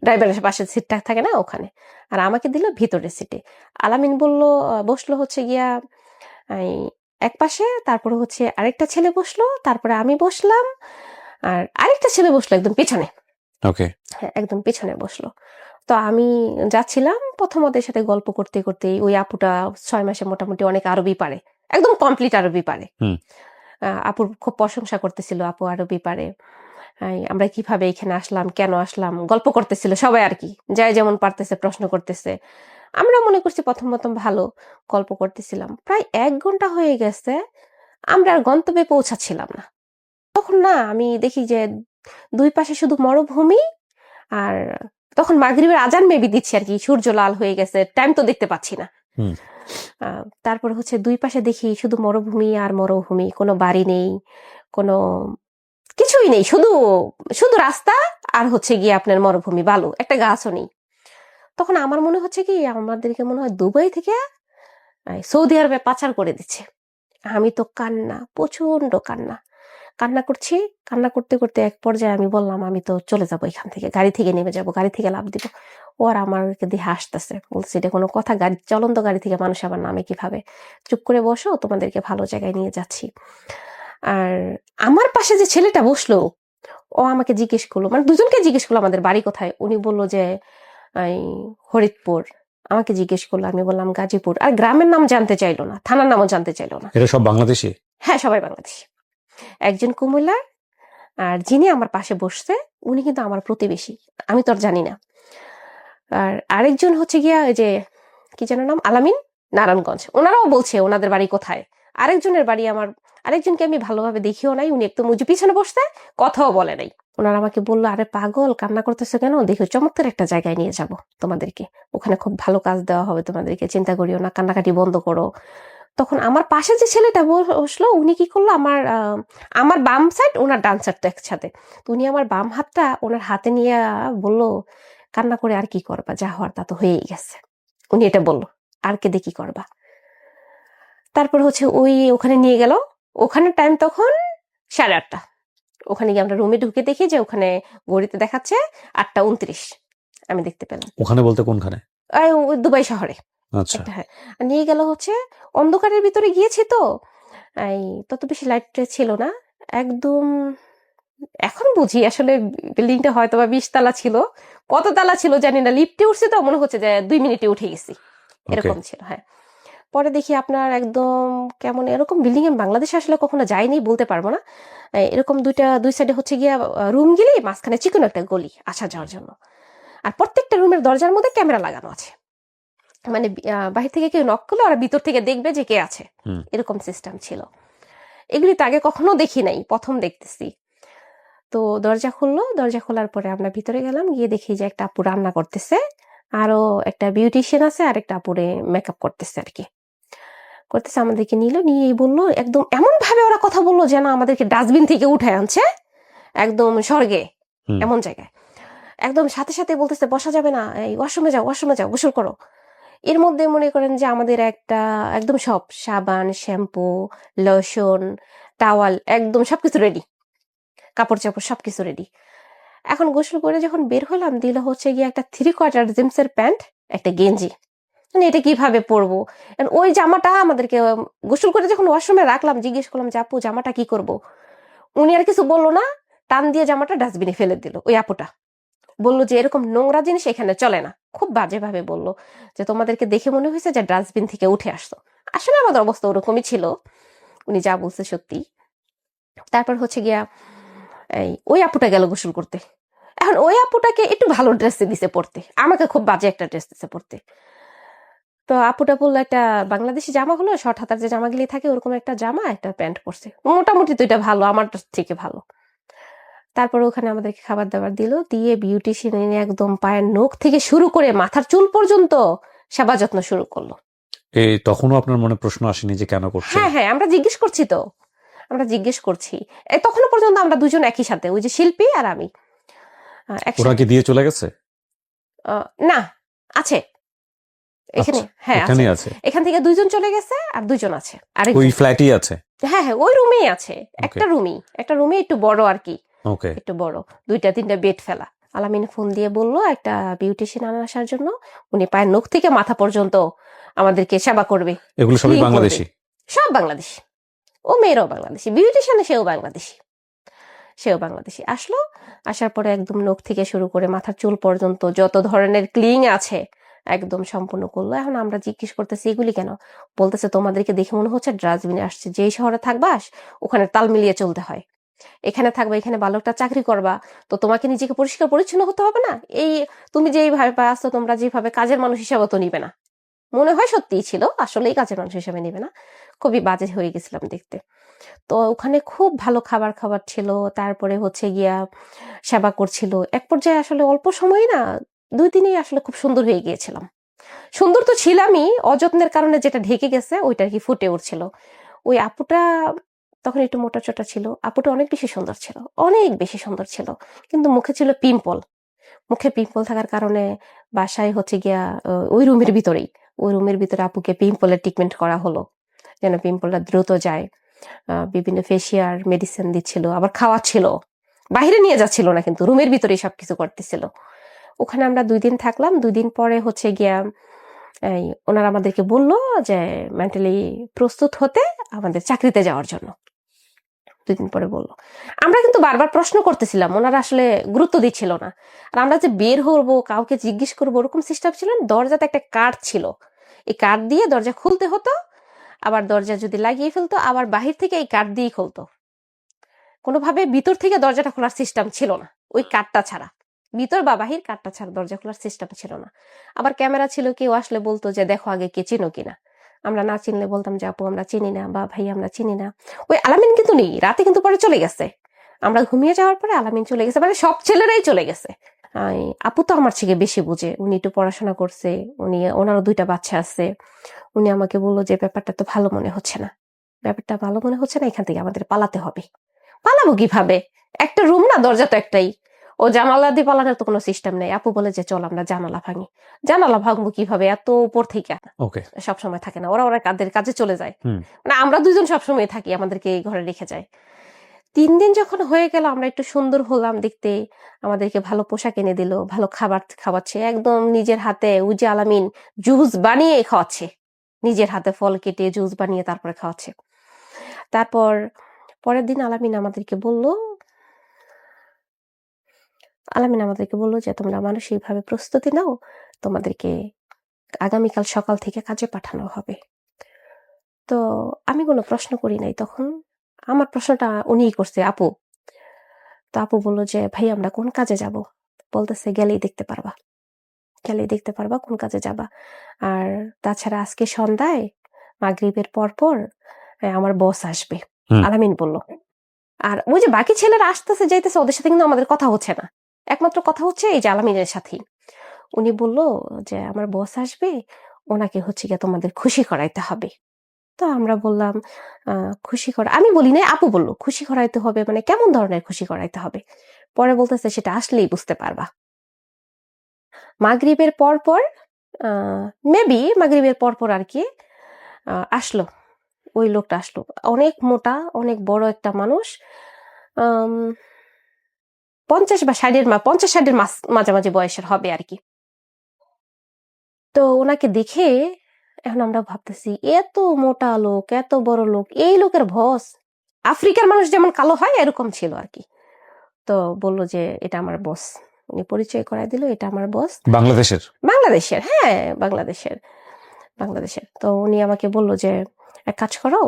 ড্রাইভারের পাশের সিটটা থাকে না ওখানে, আর আমাকে দিল ভিতরের সিটে। আলামিন বলল বসলো হচ্ছে গিয়া এক পাশে, তারপরে হচ্ছে আরেকটা ছেলে বসলো, তারপরে আমি বসলাম, আর আরেকটা ছেলে বসলো একদম পেছনে। ওকে। হ্যাঁ, একদম পেছনে বসলো। তো আমি যাচ্ছিলাম, প্রথম ওদের সাথে গল্প করতে করতে, ওই আপুটা 6 মাসে মোটামুটি অনেক আরবি পারে, একদম কমপ্লিট আরবি পারে। আপুর খুব প্রশংসা করতেছিল, আপু আরবি পারে, আমরা কিভাবে এখানে আসলাম, কেন আসলাম, গল্প করতেছিল সবাই আর কি, যাই যেমন পারতেছে প্রশ্ন করতেছে। আমরা মনে করছি প্রথম প্রথম ভালো গল্প করতেছিলাম। প্রায় 1 ঘন্টা হয়ে গেছে, আমরা আর গন্তব্যে পৌঁছাচ্ছিলাম না। তখন না আমি দেখি যে 2 পাশে শুধু মরুভূমি, আর তখন মাগরিবের আজান মেবি দিচ্ছে আর কি, সূর্য লাল হয়ে গেছে, টাইম তো দেখতে পাচ্ছি না। তারপর হচ্ছে 2 পাশে দেখি শুধু মরুভূমি আর মরুভূমি, কোনো বাড়ি নেই, কোনো কিছুই নেই, শুধু শুধু রাস্তা, আর হচ্ছে গিয়ে আপনার মরুভূমি, বালু, একটা গাছও নেই। তখন আমার মনে হচ্ছে কি আমাদেরকে মনে হয় দুবাই থেকে সৌদি আরবে পাচার করে দিচ্ছে। আমি তো কান্না, প্রচন্ড কান্না, কান্না করছি। কান্না করতে করতে এক পর্যায়ে আমি বললাম আমি তো চলে যাবো এখান থেকে, গাড়ি থেকে নেমে যাবো, গাড়ি থেকে লাফ দিব। ওর আমাকে দিয়ে হাসতেছে, বলছে এটা কোনো কথা, গাড়ি, চলন্ত গাড়ি থেকে মানুষ আবার নামে কিভাবে, চুপ করে বসো, তোমাদেরকে ভালো জায়গায় নিয়ে যাচ্ছি। আর আমার পাশে যে ছেলেটা বসলো, ও আমাকে জিজ্ঞেস করলো, মানে দুজনকে জিজ্ঞেস করলো আমাদের বাড়ি কোথায়। উনি বললো যে হরিদপুর। আমাকে জিজ্ঞেস করলো, আমি বললাম গাজীপুর। আর গ্রামের নাম জানতে চাইলো না, থানার নামও জানতে চাইলো না। এরা সব বাংলাদেশি? হ্যাঁ, সবাই বাংলাদেশি। একজন কুমিল্লার, আর যিনি আমার পাশে বসছে উনি কিন্তু আমার প্রতিবেশী, আমি তো আর জানি না। আর আরেকজন হচ্ছে গিয়া ওই যে কি যেন নাম, আলামিন, নারায়ণগঞ্জ। ওনারাও বলছে ওনাদের বাড়ি কোথায়। আরেকজনের বাড়ি আমার, আরেকজনকে আমি ভালোভাবে দেখিও নাই, উনি একদম উঁচু পিছনে বসতে, কথাও বলে নাই। ওনারা আমাকে বললো আরে পাগল, কান্না করতেছো কেন, দেখো চমৎকার একটা জায়গায় নিয়ে যাব তোমাদেরকে, ওখানে খুব ভালো কাজ দেওয়া হবে তোমাদেরকে, চিন্তা করিও না, কান্নাকাটি বন্ধ করো। তখন আমার পাশে যে ছেলেটা বসলো, উনি কি করলো, আমার বাম সাইড ওনার ডান সাইডটা একসাথে, তো উনি আমার বাম হাতটা ওনার হাতে নিয়ে বললো কান্না করে আর কি করবা, যা হওয়ার তা তো হয়েই গেছে। উনি এটা বললো, আর কে দেখি করবা। তারপর হচ্ছে ওখানে নিয়ে গেল, ওখানে টাইম তখন 8:30। ওখানে গিয়ে আমরা রুমে ঢুকে দেখি যে ওখানে ঘড়িতে দেখাচ্ছে 8:29। আমি দেখতে পেলাম। ওখানে বলতে কোনখানে? দুবাই শহরে। আচ্ছা। হ্যাঁ, নিয়ে গেল হচ্ছে অন্ধকারের ভিতরে গিয়েছি তো, তত বেশি লাইট ছিল না একদম। এখন বুঝি আসলে বিল্ডিংটা হয়তো বা 20 তলা ছিল, কত তলা ছিল জানি না, লিফটে উঠছি তো মনে হচ্ছে যে 2 মিনিটে উঠে গেছি, এরকম ছিল। হ্যাঁ, পরে দেখি আপনার একদম কেমন এরকম বিল্ডিং এ বাংলাদেশে আসলে কখনো যাইনি, বলতে পারবো না। এরকম দুই সাইডে হচ্ছে গিয়া রুম গেলে মাঝখানে চিকন একটা গলি আসা যাওয়ার জন্য, আর প্রত্যেকটা রুমের দরজার মধ্যে ক্যামেরা লাগানো আছে, মানে বাহির থেকে কেউ নক করলে ওরা ভিতর থেকে দেখবে যে কে আছে, এরকম সিস্টেম ছিল। এগুলি তো আগে কখনো দেখি নাই, প্রথম দেখতেছি। তো দরজা খুললো, দরজা খোলার পরে আমরা ভিতরে গেলাম, গিয়ে দেখি যে একটা আপু রান্না করতেছে, আরো একটা বিউটিশিয়ান আছে, আর একটা আপুরে মেকআপ করতেছে আর কি, করতেছে। আমাদেরকে নিয়ে বললো, একদম এমন ভাবে ওরা কথা বললো যেন আমাদেরকে ডাস্টবিন থেকে উঠে আনছে একদম স্বর্গে, এমন জায়গায়। একদম সাথে সাথে বলতেছে বসা যাবে না, এই ওয়াশরুমে যাও, ওয়াশরুমে যাও, গোসল করো। এর মধ্যে মনে করেন যে আমাদের একটা একদম সব সাবান, শ্যাম্পু, লোশন, টাওয়াল, একদম সবকিছু রেডি, কাপড় চাপড় সবকিছু রেডি। এখন গোসল করে যখন বের হলাম, দিল হচ্ছে গিয়ে একটা 3/4 জিন্সের প্যান্ট, একটা গেঞ্জি, মানে এটা কিভাবে পরবো। And ওই জামাটা আমাদেরকে গোসল করে যখন ওয়াশরুমে রাখলাম, জিজ্ঞেস করলাম যে আপু জামাটা কি করব। উনি আর কিছু বললো না, টান দিয়ে জামাটা ডাস্টবিনে ফেলে দিল ওই আপুটা। বললো যে এরকম নোংরা জিনিস এখানে চলে না, খুব বাজে ভাবে বললো যে তোমাদেরকে দেখে মনে হয়েছে যে ডাস্টবিন থেকে উঠে আসতো। আসলে আমাদের অবস্থা ওরকমই ছিল, উনি যা বলছে সত্যি। তারপর হচ্ছে গিয়া ওই আপুটা গেল গোসল করতে। এখন ওই আপুটাকে একটু ভালো ড্রেস দিছে পড়তে, আমাকে খুব বাজে একটা ড্রেস দিছে পড়তে। তো আপুটা বললো একটা বাংলাদেশি জামা হলো, শর্ট হাতার যে জামাগুলি থাকে ওরকম একটা জামা, একটা প্যান্ট পরছে, মোটামুটি তো এটা ভালো, আমার থেকে ভালো। তারপর ওখানে আমাদেরকে খাবার দাবার দিল, দিয়ে বিউটিশিয়ান এনে একদম পায়ের নখ থেকে শুরু করে মাথার চুল পর্যন্ত সেবা যত্ন শুরু করলো। এই তখনও আপনার মনে প্রশ্ন আসেনি যে কেন করছে? হ্যাঁ হ্যাঁ, আমরা জিজ্ঞেস করছি তো, আমরা জিজ্ঞেস করছি। তখনও পর্যন্ত আমরা দুজন একই সাথে, ওই যে শিল্পী আর আমি ওরা একসাথে। কি দিয়ে চলে গেছে? না, আছে এখানে। আচ্ছা, হ্যাঁ আছে, এখানেই আছে। এখান থেকে 2 জন চলে গেছে আর 2 জন আছে ওই আরেকজন। ফ্ল্যাটই আছে? হ্যাঁ হ্যাঁ, ওই রুমেই আছে, ওকে একটা রুমে একটু বড় আর কি, ওকে। একটু বড়, 2-3টা বেড ফেলা। আলামিন ফোন দিয়ে বললো একটা বিউটিশিয়ান আনা আসার জন্য, উনি পায়ের নখ থেকে মাথা পর্যন্ত আমাদেরকে সেবা করবে, এগুলো সবই clean করবে। বাংলাদেশি? সব বাংলাদেশি, ও মেয়েরাও বাংলাদেশি, বিউটিশিয়ানে সেও বাংলাদেশি আসলো। আসার পরে একদম নখ থেকে শুরু করে মাথার চুল পর্যন্ত যত ধরনের ক্লিং আছে একদম সম্পূর্ণ করলো। এখন আমরা জিজ্ঞেস করতেছি এগুলি কেন, বলতেছে তোমাদেরকে দেখে মনে হচ্ছে ডাস্টবিনে আসছে, যেই শহরে থাকবাস ওখানে তাল মিলিয়ে চলতে হয়, এখানে থাকবা, এখানে ভালো একটা চাকরি করবা, তো তোমাকে নিজেকে পরিষ্কার পরিচ্ছন্ন হতে হবে না, এই তুমি যেইভাবে আসছো তোমরা যেভাবে কাজের মানুষ হিসাবে তো নিবে না। মনে হয় সত্যিই ছিল, আসলেই কাজের মানুষ হিসাবে নিবে না। খুবই বাজে হয়ে গেছিলাম দেখতে। তো ওখানে খুব ভালো খাবার ছিল, তারপরে হচ্ছে গিয়া সেবা করছিল। এক পর্যায়ে আসলে অল্প সময় না, 2 দিনেই আসলে খুব সুন্দর হয়ে গিয়েছিলাম। সুন্দর তো ছিলামই, অযত্নের কারণে যেটা ঢেকে গেছে ওইটা আর কি ফুটে উঠছিল। ওই আপুটা তখন একটু মোটা চোটা ছিল, আপুটা অনেক বেশি সুন্দর ছিল, অনেক বেশি সুন্দর ছিল, কিন্তু মুখে ছিল পিম্পল। মুখে পিম্পল থাকার কারণে বাসায় হচ্ছে গিয়া ওই রুমের ভিতরে আপুকে পিম্পলের ট্রিটমেন্ট করা হলো, যেন পিম্পলটা দ্রুত যায়। বিভিন্ন ফেসিয়াল মেডিসিন দিচ্ছিল, আবার খাওয়াচ্ছিল, বাইরে নিয়ে যাচ্ছিল না, কিন্তু রুমের ভিতরেই সবকিছু করতেছিল। ওখানে আমরা 2 দিন থাকলাম। 2 দিন পরে হচ্ছে গিয়া ওনারা আমাদেরকে বললো যে মেন্টালি প্রস্তুত হতে আমাদের চাকরিতে যাওয়ার জন্য। 2 দিন পরে বললো। আমরা কিন্তু বারবার প্রশ্ন করতেছিলাম, ওনারা আসলে গুরুত্ব দিচ্ছিল না। আর আমরা যে বের হবো, কাউকে জিজ্ঞেস করবো, ওরকম সিস্টেম ছিল না। দরজাতে একটা কার্ড ছিল, এই কার্ড দিয়ে দরজা খুলতে হতো, আবার দরজা যদি লাগিয়ে ফেলতো আবার বাহির থেকে এই কার্ড দিয়েই খুলতো। কোনোভাবে ভিতর থেকে দরজাটা খোলার সিস্টেম ছিল না, ওই কার্ডটা ছাড়া, ভিতর বা বাহির কার্ডটা ছাড়া দরজা খোলার সিস্টেম ছিল না। আবার ক্যামেরা ছিল, কেউ আসলে বলতো যে দেখো আগে কে চিনো কিনা। আমরা না চিনলে বলতাম যে আপু আমরা চিনি না, বা ভাই আমরা চিনি না। ওই আলামিন কিন্তু নেই, রাতে কিন্তু পরে চলে গেছে, আমরা ঘুমিয়ে যাওয়ার পরে আলামিন চলে গেছে, মানে সব ছেলেরাই চলে গেছে। আপু তো আমার থেকে বেশি বুঝে, উনি একটু পড়াশোনা করছে, ওনারও 2টা বাচ্চা আছে। উনি আমাকে বললো যে ব্যাপারটা তো ভালো মনে হচ্ছে না, এখান থেকে আমাদের পালাতে হবে। পালাবো কিভাবে, একটা রুম না, দরজা তো একটাই, ও জানালা দিয়ে পালানোর তো কোনো সিস্টেম নেই। আপু বলে যে চল আমরা জানালা ভাঙি। জানালা ভাঙবো কিভাবে, এত উপর থেকে ওকে। সবসময় থাকে না, ওরা কাদের কাজে চলে যায়, মানে আমরা 2জন সবসময় থাকি, আমাদেরকে এই ঘরে রেখে যায়। 3 দিন যখন হয়ে গেল, আমরা একটু সুন্দর হলাম দেখতে, আমাদেরকে ভালো পোশাক এনে দিল, ভালো খাবার খাওয়াচ্ছে, একদম নিজের হাতে উজে আলামিন জুস বানিয়ে খাওয়াচ্ছে, নিজের হাতে ফল কেটে জুস বানিয়ে তারপরে খাওয়াচ্ছে। তারপর পরের দিন আলামিন আমাদেরকে বললো যে তোমরা মানসিকভাবে প্রস্তুতি নাও, তোমাদেরকে আগামীকাল সকাল থেকে কাজে পাঠানো হবে। তো আমি কোনো প্রশ্ন করি নাই তখন, আমার প্রশ্নটা উনিই করছে, আপু। তো আপু বললো যে ভাই আমরা কোন কাজে যাব, বলতেছে গেলেই দেখতে পারবা কোন কাজে যাবা। আর তাছাড়া আজকে সন্ধ্যায় মাগরিবের পর আমার বস আসবে, আলামিন বলল। আর ওই যে বাকি ছেলেরা আসতেছে যাইতেছে, ওদের সাথে কিন্তু আমাদের কথা হচ্ছে না, একমাত্র কথা হচ্ছে এই যে আলামিনের সাথেই। উনি বলল যে আমার বস আসবে, ওনাকে হচ্ছে গিয়ে তোমাদের খুশি করাইতে হবে। তো আমরা বললাম খুশি করা, আমি বলি না, আপু বলল খুশি করাইতে হবে, মানে কেমন ধরনের খুশি করাইতে হবে। পরে বলতেছে সেটা আসলেই বুঝতে পারবা। মাগরিবের পর মাগরিবের পর আর কি আসলো, ওই লোকটা আসলো, অনেক মোটা, অনেক বড় একটা মানুষ, 50 বা 60-এর মাঝামাঝি বয়সের হবে আর কি। তো ওনাকে দেখে এখন আমরা ভাবতেছি এত মোটা লোক, এত বড় লোক, এই লোকের বস। আফ্রিকার মানুষ যেমন কালো হয় এরকম ছিল আর কি। তো বললো যে এটা আমার বস। উনি পরিচয় করায় দিল, এটা আমার বস। বাংলাদেশের? বাংলাদেশের, হ্যাঁ, বাংলাদেশের। তো উনি আমাকে বললো যে এক কাজ করো,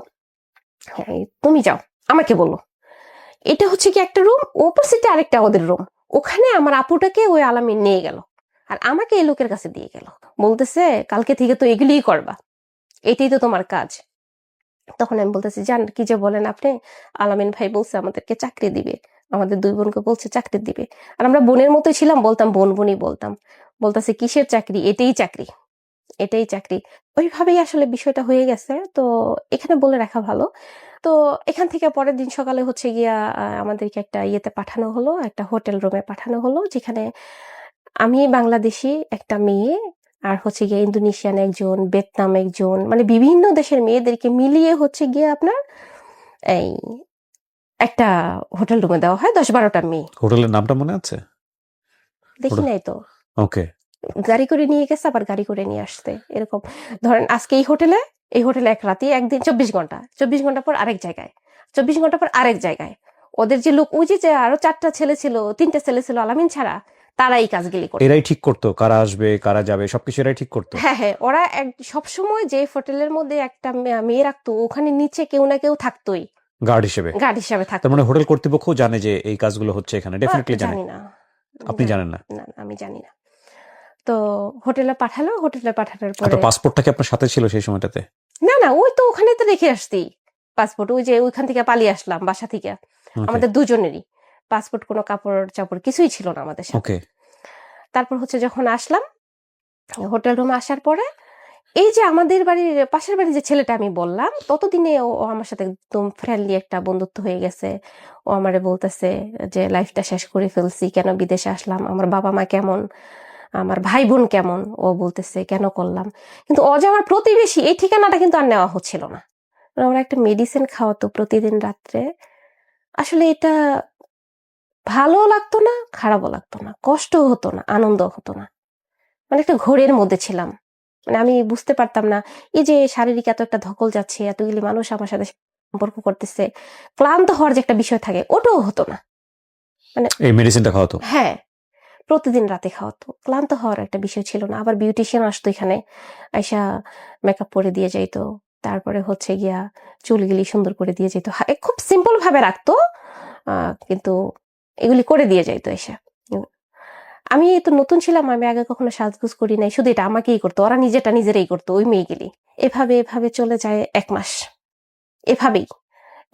হ্যাঁ, তুমি যাও, আমাকে বললো এটা হচ্ছে কি একটা রুম, অপোজিটে আরেকটা ওদের রুম, ওখানে আমার আপুটাকে ওই আলামিন নিয়ে গেল আর আমাকে এই লোকের কাছে দিয়ে গেল। বলতেছে কালকে থেকে তো এগুলিই করবা, এটাই তো তোমার কাজ। তখন আমি বলতেছি জান কি যে বলেন আপনি, আলামিন ভাই বলছে আমাদেরকে চাকরি দিবে, আমাদের দুই বোনকে বলছে চাকরি দিবে। আর আমরা বোনের মতোই ছিলাম, বলতাম বোন বোনই বলতাম। বলতেছে কিসের চাকরি, এটাই চাকরি, এটাই চাকরি। ওইভাবেই আসলে বিষয়টা হয়ে গেছে। তো এখানে বলে রাখা ভালো। তো এখান থেকে পরের দিন সকালে হচ্ছে গিয়া আমাদেরকে একটা ইয়েতে পাঠানো হলো, একটা হোটেল রুমে পাঠানো হলো, যেখানে আমি বাংলাদেশি একটা মেয়ে আর হচ্ছে গিয়ে ইন্দোনেশিয়ান একজন, ভিয়েতনাম একজন, মানে বিভিন্ন দেশের মেয়েদেরকে মিলিয়ে হচ্ছে গিয়ে আপনার এই একটা হোটেল রুমে দেওয়া হয়, 10-12টা মেয়ে। হোটেলের নামটা মনে আছে? দেখি নাই তো, ওকে। গাড়ি করে নিয়ে গেছে আবার গাড়ি করে নিয়ে আসছে এরকম। ধরেন আজকে এই হোটেলে এক রাতে একদিন 24 ঘন্টা পর আরেক জায়গায়, 24 ঘন্টা পর আরেক জায়গায়। ওদের যে লোক, ওই যে আরো 4টা ছেলে ছিল, 3টে ছেলে ছিল আলামিন ছাড়া, তারা এই কাজগুলি করতো। এরাই ঠিক করতো কারা আসবে কারা যাবে, সবকিছু এরাই ঠিক করতো? হ্যাঁ হ্যাঁ, ওরা সবসময় যে হোটেলের মধ্যে একটা মেয়ে রাখতো, ওখানে নিচে কেউ না কেউ থাকতোই গার্ড হিসেবে? গার্ড হিসাবে থাকতো। তার মানে হোটেল কর্তৃপক্ষ জানে যে এই কাজগুলো হচ্ছে এখানে? ডেফিনেটলি জানে। জানি না, আপনি জানেন না? না আমি জানি না। তো হোটেলে পাঠানোর পরে আপনার পাসপোর্টটা কি আপনার সাথে ছিল সেই সময়টাতে? না, ওই তো ওখানে তো রেখে আসছি পাসপোর্ট, ওই যে ওইখান থেকে পালিয়ে আসলাম বাসা থেকে। Okay. আমাদের দুজনেরই পাসপোর্ট, কোনো কাপড় চাপড় কিছুই ছিল না আমাদের সাথে। ওকে। তারপর হচ্ছে যখন আসলাম হোটেল রুমে, আসার পরে এই যে আমাদের বাড়ির পাশের বাড়ির যে ছেলেটা আমি বললাম, ততদিনে ও আমার সাথে একদম ফ্রেন্ডলি একটা বন্ধুত্ব হয়ে গেছে। ও আমারে বলতেছে যে লাইফটা শেষ করে ফেলছি, কেন বিদেশে আসলাম, আমার বাবা মা কেমন, আমার ভাই বোন কেমন। ও বলতেছে কেন করলাম। কিন্তু ও যে আমার প্রতিবেশী, এই ঠিকানাটা কিন্তু আর নেওয়া হচ্ছিল না। ওরা একটা মেডিসিন খাওয়াতো প্রতিদিন রাত্রে। আসলে এটা ভালো লাগতো না, খারাপও লাগতো না, কষ্টও হতো না, আনন্দ হতো না, মানে একটা ঘোরের মধ্যে ছিলাম। মানে আমি বুঝতে পারতাম না এই যে শারীরিক এত একটা ধকল যাচ্ছে, এতগুলি মানুষ আমার সাথে সম্পর্ক করতেছে, ক্লান্ত হওয়ার যে একটা বিষয় থাকে, ওটাও হতো না। মানে এই মেডিসিনটা খাওয়াতো? হ্যাঁ, প্রতিদিন রাতে খাওয়াতো, ক্লান্ত হওয়ার একটা বিষয় ছিল না। আবার বিউটিশিয়ান আসতো এখানে, আইসা মেকআপ করে দিয়ে যাইতো, তারপরে হচ্ছে গিয়া চুলগুলি সুন্দর করে দিয়ে যেত, খুব সিম্পল ভাবে রাখতো, কিন্তু এগুলি করে দিয়ে যাইতো এসে। আমি তো নতুন ছিলাম, আমি আগে কখনো সাজগোজ করি নাই, শুধু এটা আমাকেই করতো, ওরা নিজেরাই করতো ওই মেয়েগুলি। এভাবে চলে যায় 1 মাস,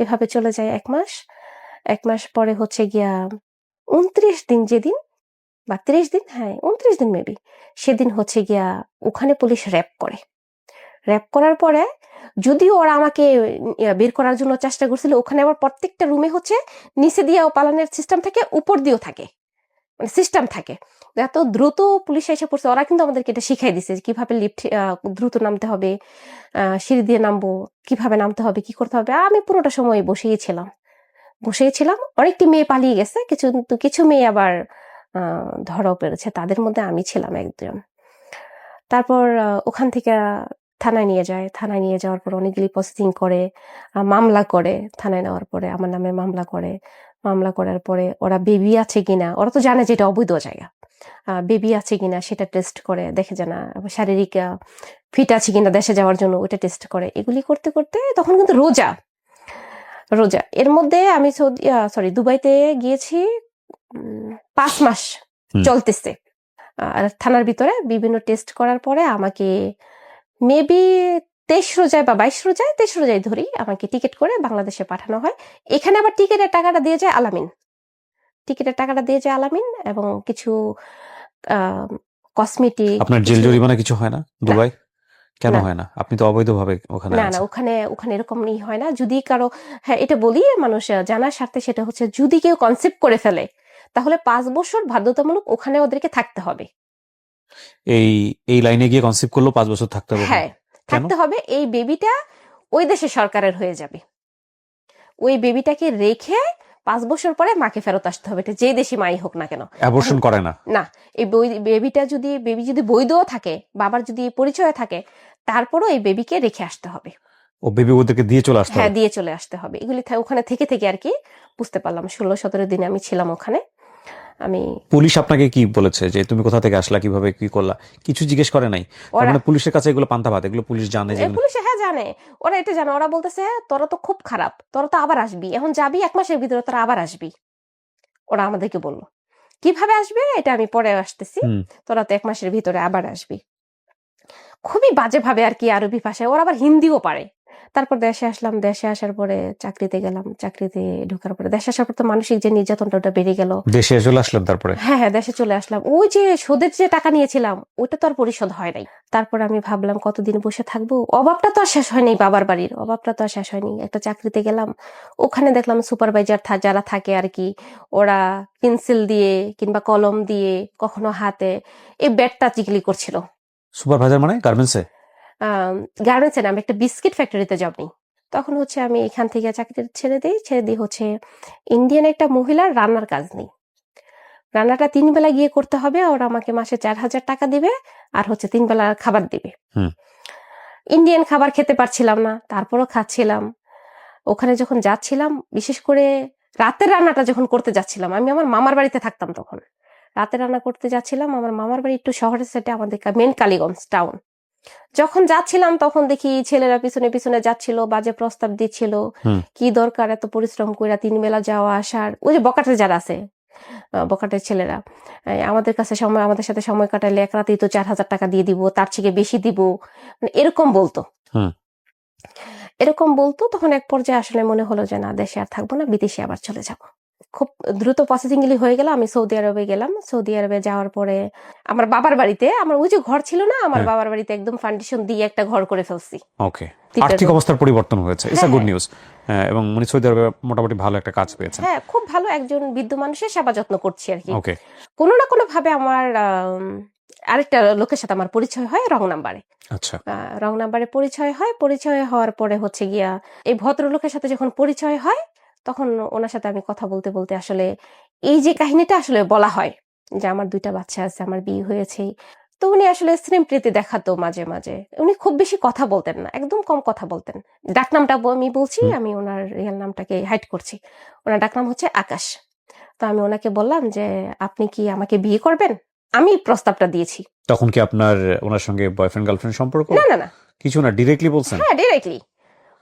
এভাবে চলে যায় 1 মাস। 1 মাস পরে হচ্ছে গিয়া 29 দিন যেদিন বা 30 দিন, হ্যাঁ 29 দিন মেবি, সেদিন হচ্ছে গিয়া ওখানে পুলিশ র্যাপ করার পরে, যদিও ওরা আমাকে বের করার জন্য চেষ্টা করছিল, ওখানে আবার প্রত্যেকটা রুমে হচ্ছে নিচে দিয়েও পালানোর সিস্টেম থাকে, উপর দিয়েও থাকে, মানে সিস্টেম থাকে। এত দ্রুত পুলিশ এসে পড়ছে, ওরা কিন্তু আমাদেরকে এটা শিখাই দিছে কিভাবে লিফট দ্রুত নামতে হবে, সিঁড়ি দিয়ে নামবো, কিভাবে নামতে হবে, কি করতে হবে। আমি পুরোটা সময় বসেই ছিলাম। অনেকটি মেয়ে পালিয়ে গেছে, কিছু মেয়ে আবার ধরাও পেরেছে, তাদের মধ্যে আমি ছিলাম একজন। তারপর ওখান থেকে থানায় নিয়ে যাওয়ার পর অনেকগুলি প্রসেসিং করে, মামলা করে, থানায় নেওয়ার পরে আমার নামে মামলা করার পরে ওরা বেবি আছে কিনা, ওরা তো জানে যে এটা অবৈধ জায়গা, বেবি আছে কিনা সেটা টেস্ট করে দেখে, জানা শারীরিক ফিট আছে কিনা দেশে যাওয়ার জন্য, ওটা টেস্ট করে। এগুলি করতে করতে তখন কিন্তু রোজা, এর মধ্যে আমি দুবাইতে গিয়েছি 5 মাস চলতেছে। আর থানার ভিতরে বিভিন্ন টেস্ট করার পরে আমাকে মেবি 23 রোজায় বা 22 রোজায় ধরি, আমাকে টিকিট করে বাংলাদেশে পাঠানো হয়। এখানে আবার টিকিটের টাকাটা দিয়ে যায় আলামিন, এবং কিছু কসমেটিক। আপনার জেল জরিমানা কিছু হয় না দুবাই? কেন হয় না? আপনি তো অবৈধভাবে ওখানে না, আছেন। ওখানে এরকম হয় না। যদি কারো, হ্যাঁ এটা বলি মানুষ জানার স্বার্থে, সেটা হচ্ছে যদি কেউ কনসেপ্ট করে ফেলে, তাহলে 5 বছর বাধ্যতামূলক ওখানে ওদেরকে থাকতে হবে। এই লাইনে গিয়ে কনসেপ্ট করলো 5 বছর থাকতে হবে? হ্যাঁ, থাকতে হবে। এই বেবিটা ওই দেশে সরকারের হয়ে যাবে, ওই বেবিটাকে রেখে 5 বছর পরে মাকে ফেরত আসতে হবে, এটা যে দেশি মাই হোক না কেন। অ্যাবর্শন করে না। না, এই বেবি যদি বৈধও থাকে, বাবার যদি পরিচয় থাকে, তারপরও এই বেবিকে রেখে আসতে হবে। ও বেবি ওদেরকে দিয়ে চলে আসতে হ্যাঁ, হবে। দিয়ে চলে আসতে হবে। এগুলি ওখানে থেকে থেকে আর কি বুঝতে পারলাম। 16-17 দিনে আমি ছিলাম ওখানে। আমি পুলিশ আপনাকে কি বলেছে যে তুমি কোথা থেকে আসলা, কিভাবে কি করলা, কিছু জিজ্ঞেস করে নাই? তার ওরা মানে পুলিশের কাছে এগুলো পান্তা ভাত, এগুলো পুলিশ জানে যে পুলিশে হ্যাঁ জানে, ওরা এটা জানে। ওরা বলতেছে তোরা তো খুব খারাপ, তোরা তো আবার আসবি, এখন যাবি 1 মাসের ভিতরে তোরা আবার আসবি। ওরা আমাদেরকে বললো কিভাবে আসবে এটা আমি পরে আসতেছি, হুম তোরা তো 1 মাসের ভিতরে আবার আসবি। খুবই বাজে ভাবে আর কি, আরবি ভাষায়। ওরা আবার হিন্দিও পারে। তারপর দেশে আসলাম। দেশে আসার পরে চাকরিতে গেলাম। চাকরিতে ঢোকার পরে, দেশে আসার পর তো মানসিক যে নির্যাতনটা ওটা বেড়ে গেল। দেশে চলে আসলাম তারপরে? হ্যাঁ হ্যাঁ, দেশে চলে আসলাম। ওই যে সুদের যে টাকা নিয়েছিলাম ওটা তো আর পরিশোধ হয় নাই। তারপর আমি ভাবলাম কতদিন বসে থাকবো, অভাবটা তো আর শেষ হয়নি, বাবার বাড়ির অভাবটা তো আর শেষ হয়নি। একটা চাকরিতে গেলাম, ওখানে দেখলাম সুপারভাইজার যারা থাকে আর কি, ওরা পেন্সিল দিয়ে কিংবা কলম দিয়ে কখনো হাতে এই ব্যাটটা চিকলি করছিল। সুপারভাইজার মানে গার্মেন্টসে? গার্মেন্টসে না, আমি একটা বিস্কিট ফ্যাক্টরিতে জব নিই। তখন হচ্ছে আমি এখান থেকে চাকরি ছেড়ে দিই হচ্ছে ইন্ডিয়ান একটা মহিলার রান্নার কাজ নেই। রান্নাটা 3 বেলা গিয়ে করতে হবে, ওরা আমাকে মাসে 4,000 টাকা দিবে, আর হচ্ছে 3 বেলা খাবার দিবে। হুম ইন্ডিয়ান খাবার খেতে পারছিলাম না, তারপরও খাচ্ছিলাম। ওখানে যখন যাচ্ছিলাম, বিশেষ করে রাতের রান্নাটা যখন করতে যাচ্ছিলাম, আমি আমার মামার বাড়িতে থাকতাম তখন। রাতে রান্না করতে যাচ্ছিলাম, আমার মামার বাড়ি একটু শহরের সাইডে, আমাদের মেন কালীগঞ্জ টাউন। যখন যাচ্ছিলাম তখন দেখি ছেলেরা পিছনে পিছনে যাচ্ছিল, বাজে প্রস্তাব দিচ্ছিল, হুম কি দরকার এত পরিশ্রম করে 3 বেলা যাওয়া আসার। ওই যে বকাটে যারা আছে, বকাটের ছেলেরা, আমাদের সাথে সময় কাটালে এক রাতেই তো 4,000 টাকা দিয়ে দিব, তার থেকে বেশি দিব, মানে এরকম বলতো। হুম এরকম বলতো। তখন এক পর্যায়ে আসলে মনে হলো যে না, দেশে আর থাকবো না, বিদেশে আবার চলে যাব। খুব দ্রুত প্রসেসিংলি হয়ে গেল। আমি সৌদি আরবে গেলাম। সৌদি আরবে যাওয়ার পরে আমার বাবার বাড়িতে, আমার ওই যে ঘর ছিল না, আমার হ্যাঁ বাবার বাড়িতে একদম ফাউন্ডেশন দিয়ে একটা ঘর করে ফেলছি। ওকে। 3টা আর্থিক রুম। অবস্থার পরিবর্তন হয়েছে, ইটস আ হ্যাঁ গুড হ্যাঁ নিউজ। এবং উনি সৌদি আরবে মোটামুটি ভালো একটা কাজ পেয়েছেন। হ্যাঁ, খুব ভালো একজন বৃদ্ধ মানুষের সেবা যত্ন করছি আর কি। ওকে কোনো না কোনো ভাবে আমার আরেকটা লোকের সাথে আমার পরিচয় হয় রং নাম্বারে। আচ্ছা রং নাম্বারে পরিচয় হয়। পরিচয় হওয়ার পরে হচ্ছে গিয়া এই ভদ্রলোকের সাথে যখন পরিচয় হয়, তখন ওনার সাথে আমি কথা বলতে বলতে আসলে এই যে কাহিনীটা আসলে বলা হয় যে আমার 2টা বাচ্চা আছে, আমার বিয়ে হয়েছে। তো উনি আসলে স্নেহ প্রীতি দেখাতো মাঝে মাঝে। উনি খুব বেশি কথা বলতেন না, একদম কম কথা বলতেন। ডাকনামটা আমি বলছি, হুম আমি ওনার রিয়েল নামটাকে হাইড করছি। ওনার ডাকনাম হচ্ছে আকাশ। তো আমি ওনাকে বললাম যে আপনি কি আমাকে বিয়ে করবেন? আমি প্রস্তাবটা দিয়েছি। তখন কি আপনার ওনার সঙ্গে বয়ফ্রেন্ড গার্লফ্রেন্ড সম্পর্ক? না না না, কিছু না, ডিরেক্টলি বলছেন? হ্যাঁ ডিরেক্টলি।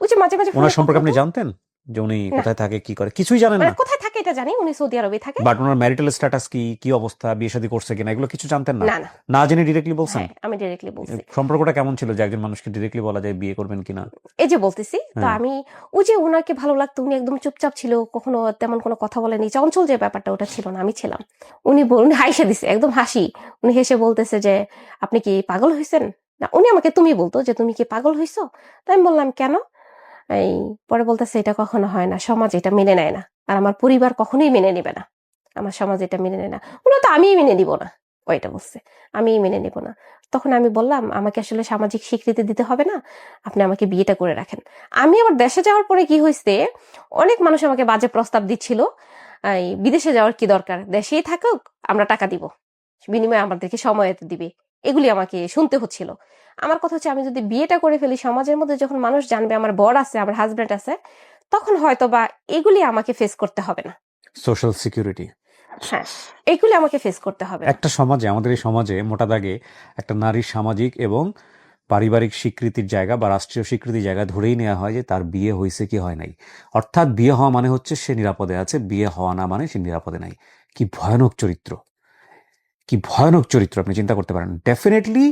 ওই যে মাঝে মাঝে ফোনে ওনার কথা সম্পর্কে আপনি হতো। জানতেন যে উনি না, কোথায় থাকে, কি করে? কিছুই জানেন মানে না? কোথায় থাকে এটা জানি, উনি সৌদি আরবে থাকে। বাট ওনার ম্যারিটাল স্ট্যাটাস কি, কি অবস্থা, বিয়ে শাদী করছে কিনা, এগুলো কিছু জানতেন না? না না, না জেনে ডিরেক্টলি বলছেন? হ্যাঁ আমি ডিরেক্টলি বলছি। সম্পর্কটা কেমন ছিল যে একজন মানুষকে ডিরেক্টলি বলা যায় বিয়ে করবেন কিনা? এই যে বলতেছি, তো হ্যাঁ আমি ওই যে ওনাকে ভালো লাগতো, উনি একদম চুপচাপ ছিল, কখনো তেমন কোনো কথা বলেনি, চঞ্চল যে ব্যাপারটা ওটা ছিল না, আমি ছিলাম। উনি হাসি দিছে, একদম হাসি। উনি হেসে বলতেছে যে আপনি কি পাগল হয়েছেন? না, উনি আমাকে তুমি বলতো যে তুমি কি পাগল হইছো? তো আমি বললাম কেন? এই পরে বলতেছে এটা কখনো হয় না, সমাজ এটা মেনে নেয় না, আর আমার পরিবার কখনোই মেনে নেবে না, আমার সমাজ এটা মেনে নেয় না। মূলত আমিই মেনে নিব না, ওইটা বলছে, আমিই মেনে নিব না। তখন আমি বললাম আমাকে আসলে সামাজিক স্বীকৃতি দিতে হবে না, আপনি আমাকে বিয়েটা করে রাখেন। আমি আবার দেশে যাওয়ার পরে কি হয়েছে, অনেক মানুষ আমাকে বাজে প্রস্তাব দিচ্ছিল, এই বিদেশে যাওয়ার কি দরকার, দেশেই থাকুক, আমরা টাকা দিব, বিনিময়ে আমাদেরকে সময় দিবে, এগুলি আমাকে শুনতে হচ্ছিল। আমার কথা হচ্ছে আমি যদি বিয়েটা করে ফেলি, সমাজের মধ্যে যখন মানুষ জানবে আমার বর আছে, আমার হাজবেন্ড আছে, তখন হয়তো বা এগুলি আমাকে ফেস করতে হবে না। Social security. হ্যাঁ, এগুলি আমাকে ফেস করতে হবে না। একটা সমাজে, আমাদের এই সমাজে মোটা দাগে একটা নারীর সামাজিক এবং পারিবারিক স্বীকৃতির জায়গা বা রাষ্ট্রীয় স্বীকৃতির জায়গা ধরেই নেওয়া হয় যে তার বিয়ে হয়েছে কি হয় নাই। অর্থাৎ বিয়ে হওয়া মানে হচ্ছে সে নিরাপদে আছে, বিয়ে হওয়া না মানে সে নিরাপদে নাই। কি ভয়ানক চরিত্র, কি ভয়ানক চরিত্র, আপনি চিন্তা করতে পারেন। ডেফিনেটলি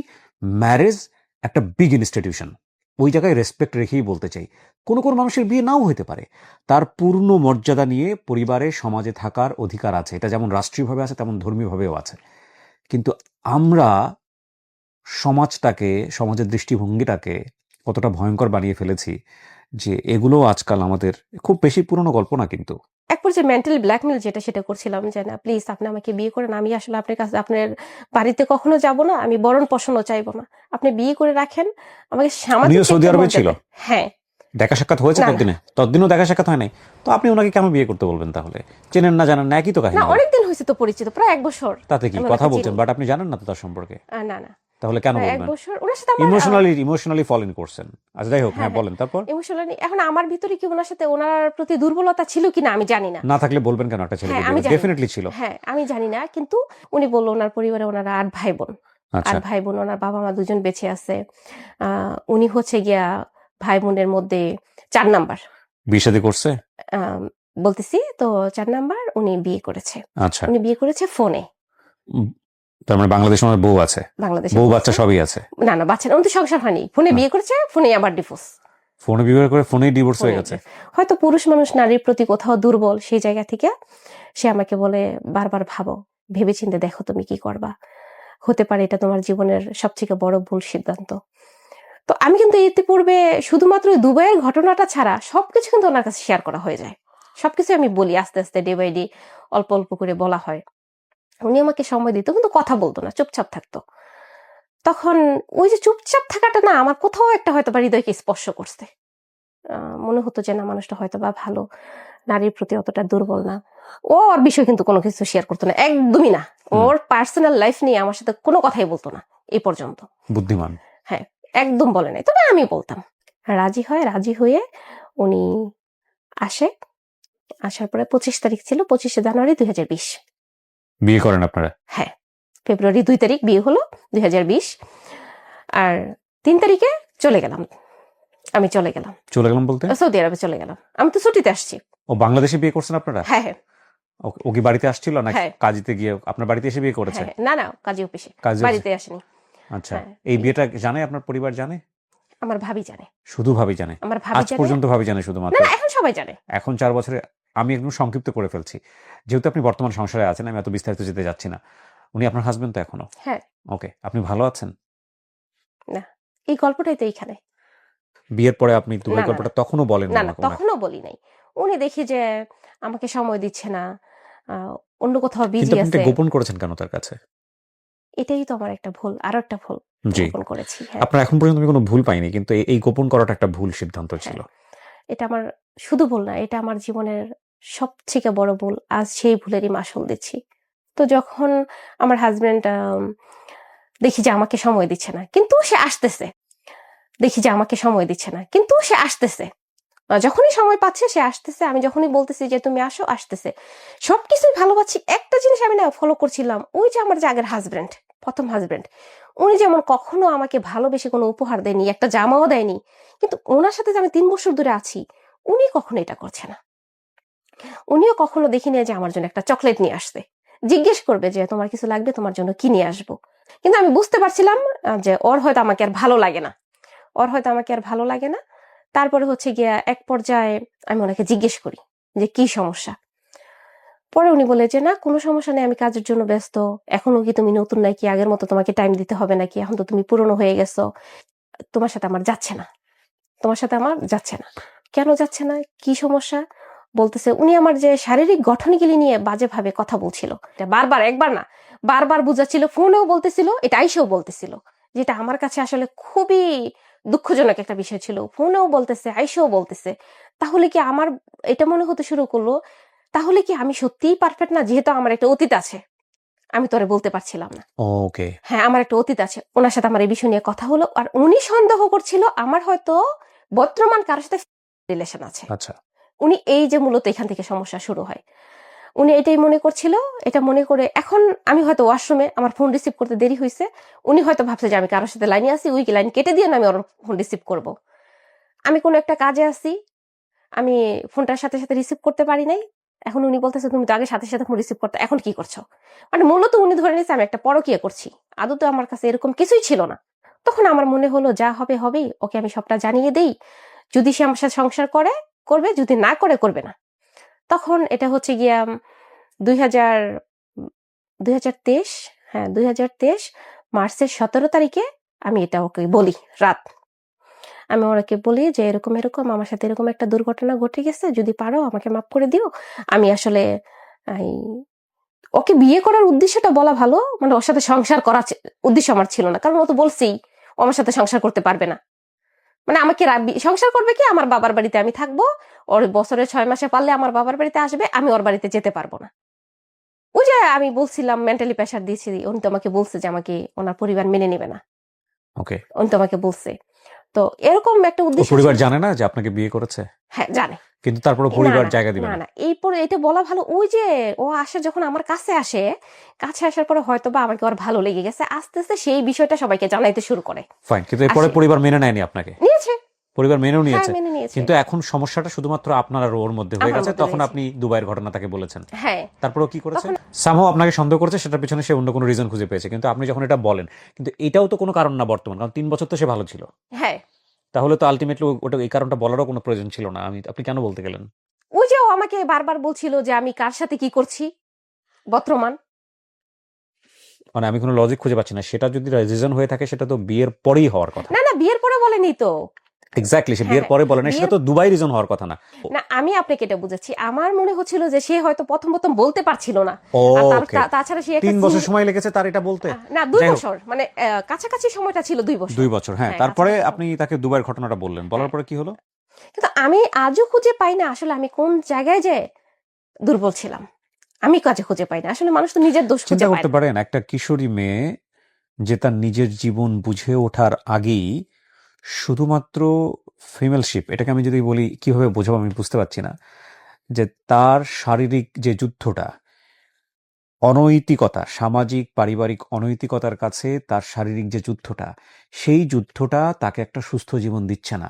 ম্যারেজ একটা বিগ ইনস্টিটিউশন, ওই জায়গায় রেসপেক্ট রেখেই বলতে চাই, কোনো কোনো মানুষের বিয়ে নাও হতে পারে, তার পূর্ণ মর্যাদা নিয়ে পরিবারে সমাজে থাকার অধিকার আছে। এটা যেমন রাষ্ট্রীয়ভাবে আছে তেমন ধর্মীয়ভাবেও আছে। কিন্তু আমরা সমাজটাকে, সমাজের দৃষ্টিভঙ্গিটাকে কতটা ভয়ঙ্কর বানিয়ে ফেলেছি যে এগুলো আজকাল আমাদের খুব বেশি পুরনো গল্প না কিন্তু। এক পর্যায়ে মেন্টালি ব্ল্যাকমেল যেটা সেটা করছিলাম যে না প্লিজ আপনি আমাকে বিয়ে করেন, আমি আসলে আপনার কাছে আপনার বাড়িতে কখনো যাব না, আমি বরণ পোষণও চাইবো না, আপনি বিয়ে করে রাখেন, আমাকে সামাজিক উনিও সৌদি একটা আরবে মর্যাদা। ছিল? হ্যাঁ, দেখা সাক্ষাৎ হয়েছে না, না। ততদিনও দেখা সাক্ষাৎ হয় নাই, তো আপনি ওনাকে কেন বিয়ে করতে বলবেন তাহলে? চেনেন না জানেন না, একই তো না, কাহিনী। অনেকদিন হয়েছে তো পরিচিত, প্রায় 1 বছর। তাতে কি আমি কথা ওনাকে বলছেন, চিনি। বাট আপনি জানেন না তো তার সম্পর্কে, না, না, তাহলে কেন প্রায় 1 বলবেন? বছর ওনার সাথে আমার ইমোশনালি ফল ইন করছেন। আচ্ছা যাই হোক, হ্যাঁ, হ্যাঁ হ্যাঁ, বলেন তারপর। ইমোশনালি এখন আমার ভিতরে কি ওনার সাথে ওনার প্রতি দুর্বলতা ছিল কিনা আমি জানি না। না থাকলে বলবেন কেন একটা ছেলেকে হ্যাঁ, বিয়ে আমি করতে? জানি না। ডেফিনেটলি ছিল। হ্যাঁ, আমি জানি না। কিন্তু উনি বলল ওনার পরিবারে ওনারা 8 ভাই বোন। আচ্ছা 8 ভাই বোন, ওনার বাবা-মা 2 জন বেঁচে আছে। উনি হচ্ছে গিয়া ভাই বোনের মধ্যে 4 নাম্বার। বিয়ে শাদী করছে? আম বলতেছি তো 4 নাম্বার উনি বিয়ে করেছে। আচ্ছা, উনি বিয়ে করেছে ফোনে। উম, তার মানে বাংলাদেশে ওনার বউ আছে, বাংলাদেশে বউ বলছে। বাচ্চা সবই আছে। না, না, বাচ্চা না, ওদের সংসার হয়নি। ফোনে বিয়ে করেছে, ফোনেই আবার ডিভোর্স। ফোনে বিয়ে করে ফোনেই ডিভোর্স হয়ে ফোনেই গেছে। হয়তো পুরুষ মানুষ নারীর প্রতি কোথাও দুর্বল, সেই জায়গা থেকে সে আমাকে বলে বারবার ভাবো, ভেবেচিন্তে দেখো তুমি কি করবা। হতে পারে এটা তোমার জীবনের সবথেকে বড় ভুল সিদ্ধান্ত। তো আমি কিন্তু ইতিপূর্বে শুধুমাত্র ওই দুবাইয়ের ঘটনাটা ছাড়া সবকিছু কিন্তু ওনার কাছে শেয়ার করা হয়ে যায়। সবকিছু আমি বলি আস্তে আস্তে, ডে বাই ডে, অল্প অল্প করে বলা হয়। উনি আমাকে সময় দিত কিন্তু কথা বলতো না, চুপচাপ থাকতো। তখন ওই যে চুপচাপ থাকাটা না আমার কোথাও একটা হয়তো বা হৃদয়কে স্পর্শ করছে। মনে হতো যে না, মানুষটা হয়তো বা ভালো, নারীর প্রতি অতটা দুর্বল না। ও ওর বিষয় কিন্তু কোনো কিছু শেয়ার করতো না, একদমই না। ওর পার্সোনাল লাইফ নিয়ে আমার সাথে কোনো কথাই বলতো না এই পর্যন্ত। বুদ্ধিমান। হ্যাঁ, একদম বলে নাই, তবে আমি বলতাম। রাজি হয়, রাজি হয়ে উনি আসে। আসার পরে 25 তারিখ ছিল, 25শে জানুয়ারি 2020। বিয়ে করেন আপনারা? হ্যাঁ, ফেব্রুয়ারি 2 তারিখ বিয়ে হলো 2020। আর 3 তারিখে চলে গেলাম। আমি চলে গেলাম চলে গেলাম বলতে? সৌদি আরবে চলে গেলাম। আমি তো ছুটিতে আসছি। ও বাংলাদেশে বিয়ে করছেন আপনারা? হ্যাঁ, হ্যাঁ, ও কি বাড়িতে আসছিল না হ্যাঁ। কাজীতে গিয়ে আপনার বাড়িতে এসে বিয়ে করেছে? হ্যাঁ, না, না, কাজী অফিসে, কাজী বাড়িতে আসেনি। আচ্ছা, হ্যাঁ, এই বিয়েটা জানে আপনার পরিবার? জানে? আমার ভাবি জানে। শুধু ভাবি জানে? আমার ভাবি আজ জানে। পর্যন্ত ভাবি জানে না, শুধুমাত্র? না, এখন সবাই জানে। এখন 4 বছরে আমি একদম সংক্ষিপ্ত করে ফেলছি, যেহেতু আপনি বর্তমান সংসারে আছেন, আমি এত বিস্তারিত যেতে যাচ্ছি না। উনি আপনার হাজবেন্ড তো এখনো? হ্যাঁ। ওকে, আপনি ভালো আছেন? না, এই গল্পটাই তো এইখানে। বিয়ের পরে আপনি না, দুবাই না, গল্পটা তখনও বলেন না, না না, আমাকে? তখনও বলি নাই। উনি দেখি যে আমাকে সময় দিচ্ছে না, অন্য কোথাও কিন্তু বিজি আপনি এটা আছে। গোপন করেছেন কেন তার কাছে? এটাই তো আমার একটা ভুল, আরো একটা ভুল জি, গোপন করেছি। হ্যাঁ, আপনার এখন পর্যন্ত আমি কোনো ভুল পাইনি, কিন্তু এই গোপন করাটা একটা ভুল সিদ্ধান্ত ছিল। হ্যাঁ, এটা আমার শুধু ভুল না, এটা আমার জীবনের সবথেকে বড় ভুল। আজ সেই ভুলেরই মাসুল দিচ্ছি। তো যখন আমার হাজবেন্ড দেখি যে আমাকে সময় দিচ্ছে না, কিন্তু সে আসতেছে। দেখি যে আমাকে সময় দিচ্ছে না, কিন্তু সে আসতেছে। যখনই সময় পাচ্ছে সে আসতেছে। আমি যখনই বলতেছি যে তুমি আসো, আসতেছে। সবকিছুই ভালো পাচ্ছি। একটা জিনিস আমি না ফলো করছিলাম, ওই যে আমার যে আগের হাজবেন্ড, প্রথম হাজবেন্ড, উনি যেমন কখনো আমাকে ভালোবেসে কোনো উপহার দেয়নি, একটা জামাও দেয়নি, কিন্তু ওনার সাথে যে আমি 3 বছর ধরে আছি, উনি কখনো এটা করছে না। উনিও কখনো দেখিনি যে আমার জন্য একটা চকলেট নিয়ে আসতে। জিজ্ঞেস করবে যে তোমার কিছু লাগবে, তোমার জন্য কি নিয়ে আসবো। কিন্তু আমি বুঝতে পারছিলাম যে ওর হয়তো আমাকে আর ভালো লাগে না। ওর হয়তো আমাকে আর ভালো লাগে না। তারপরে হচ্ছে গিয়া এক পর্যায়ে আমি ওনাকে জিজ্ঞেস করি যে কি সমস্যা। পরে উনি বলে যে না, কোনো সমস্যা নেই, আমি কাজের জন্য ব্যস্ত। এখনো কি তুমি নতুন নাকি, আগের মতো তোমাকে টাইম দিতে হবে নাকি, এখন তো তুমি পুরনো হয়ে গেছো, তোমার সাথে আমার যাচ্ছে না, তোমার সাথে আমার যাচ্ছে না। কেন যাচ্ছে না, কি সমস্যা? বলতেছে উনি আমার যে শারীরিক গঠনগুলি নিয়ে বাজেভাবে কথা বলছিল। এটা বারবার, একবার না, বারবার বুঝাচ্ছিল, ফোনেও বলতেছিল, এটা আইসেও বলতেছিল, যেটা আমার কাছে আসলে খুবই দুঃখজনক একটা বিষয় ছিল। ফোনেও বলতেছে, আইসেও বলতেছে। তাহলে কি আমার এটা মনে হতে শুরু করলো, তাহলে কি আমি সত্যিই পারফেক্ট না, যেহেতু আমার একটা অতীত আছে, আমি তোরে বলতে পারছিলাম না। ওকে। হ্যাঁ, আমার একটা অতীত আছে। ওনার সাথে আমার এই বিষয় নিয়ে কথা হলো, আর উনি সন্দেহ করছিল আমার হয়তো বর্তমান কারোর সাথে রিলেশন আছে। আচ্ছা, উনি এই যে মূলত এখান থেকে সমস্যা শুরু হয়, উনি এটাই মনে করছিল। এটা মনে করে এখন আমি হয়তো ওয়াশরুমে, আমার ফোন রিসিভ করতে দেরি হয়েছে, উনি হয়তো ভাবছে যে আমি কারোর সাথে লাইনে আছি, ওই লাইন কেটে দিয়ে না আমি ওর ফোন রিসিভ করব। আমি কোনো একটা কাজে আছি, আমি ফোনটার সাথে সাথে রিসিভ করতে পারি নাই। এখন উনি বলতেছে তুমি তো আগে সাথে সাথে ফোন রিসিভ করতে, এখন কি করছো? মানে মূলত উনি ধরে নিয়েছে আমি একটা পরকীয়া করছি। আদৌ আমার কাছে এরকম কিছুই ছিল না। তখন আমার মনে হলো যা হবে হবেই, ওকে আমি সবটা জানিয়ে দেই। যদি সে আমার সাথে সংসার করে করবে, যদি না করে করবে না। তখন এটা হচ্ছে গিয়া 2023, হ্যাঁ 2023 মার্চের 17 তারিখে আমি এটা ওকে বলি। রাত আমি ওনাকে বলি যে এরকম এরকম আমার সাথে এরকম একটা দুর্ঘটনা ঘটে গেছে, যদি পারো আমাকে মাফ করে দিও। আমি আসলে ওকে বিয়ে করার উদ্দেশ্যটা বলা ভালো, মানে ওর সাথে সংসার করার উদ্দেশ্য আমার ছিল না, কারণ ও তো বলছেই ও আমার সাথে সংসার করতে পারবে না। মানে আমাকে সংসার করবে কি, আমার বাবার বাড়িতে আমি থাকবো, ওর বছরে 6 মাসে পারলে আমার বাবার বাড়িতে আসবে, আমি ওর বাড়িতে যেতে পারবো না। ওই যে আমি বলছিলাম মেন্টালি প্রেশার দিয়েছি, উনি তো আমাকে বলছে যে আমাকে ওনার পরিবার মেনে নেবে না, ওকে, উনি তো আমাকে বলছে। তো এরকম একটা ও উদ্দেশ্য পরিবার ছিল। জানে না যে আপনাকে বিয়ে করেছে? হ্যাঁ জানে। কিন্তু তারপরে না পরিবার না জায়গা দিবে না না? না, এই পরে এটা বলা ভালো, ওই যে ও আসে যখন আমার কাছে আসে, কাছে আসার পরে হয়তো বা আমাকে ওর ভালো লেগে গেছে, আস্তে আস্তে সেই বিষয়টা সবাইকে জানাইতে শুরু করে। ফাইন, কিন্তু এরপরে আসে পরিবার মেনে নেয়নি আপনাকে? নিয়েছে। পরিবার মেনেও হ্যাঁ নিয়েছে, মেনে নিয়েছে। কিন্তু এখন সমস্যাটা শুধুমাত্র আপনার আর ওর মধ্যে হয়ে আমার গেছে। মধ্যে তখন রয়েছে। আপনি দুবাইয়ের ঘটনা তাকে বলেছেন, হ্যাঁ তারপরেও কি করেছে? তখন সামহাও আপনাকে সন্দেহ করছে, সেটার পিছনে সে অন্য কোনো রিজন খুঁজে পেয়েছে। কিন্তু আপনি যখন এটা বলেন, কিন্তু এটাও তো কোনো কারণ না বর্তমান, কারণ 3 বছর তো সে ভালো ছিল। হ্যাঁ তাহলে তো আলটিমেটলি ওটা এই কারণটা বলারও কোনো প্রয়োজন ছিল না। আপনি কেন বলতে গেলেন? ওই যে ও আমাকে বারবার বলছিল যে আমি কার সাথে কি করছি বর্তমান। মানে আমি কোনো লজিক খুঁজে পাচ্ছি না। সেটা যদি রিজন হয়ে থাকে, সেটা তো বিয়ের পরেই হওয়ার কথা। না না, বিয়ের পরে বলেনি তো। এক্স্যাক্টলি, সে হ্যাঁ বিয়ের হ্যাঁ, পরে বলে না, সেটা বিয়ের তো দুবাই রিজন হওয়ার কথা না। না, আমি আপনাকে এটা বুঝাচ্ছি, আমার মনে হচ্ছিল যে সে হয়তো প্রথম প্রথম বলতে পারছিল না। আর ওকে, তাছাড়া সে একটা 3 বছর সময় লেগেছে তার এটা বলতে? না 2 যাই হোক, বছর, মানে কাছাকাছি সময়টা ছিল 2 বছর। 2 বছর, হ্যাঁ। হ্যাঁ তারপরে কাছাকাছি আপনি সময়। তাকে দুবাইয়ের ঘটনাটা বললেন, বলার হ্যাঁ পরে কি হলো? কিন্তু আমি আজও খুঁজে পাই না আসলে আমি কোন জায়গায় যে দুর্বল ছিলাম, আমি কাজে খুঁজে পাই না। আসলে মানুষ তো নিজের দোষ চিন্তা খুঁজে পায় করতে না। পারেন, একটা কিশোরী মেয়ে যে তার নিজের জীবন বুঝে ওঠার আগেই শুধুমাত্র ফিমেলশিপ, এটাকে আমি যদি বলি কিভাবে বোঝাবো আমি বুঝতে পারছি না, যে তার শারীরিক যে যুদ্ধটা, অনৈতিকতা, সামাজিক পারিবারিক অনৈতিকতার কাছে তার শারীরিক যে যুদ্ধটা, সেই যুদ্ধটা তাকে একটা সুস্থ জীবন দিচ্ছে না।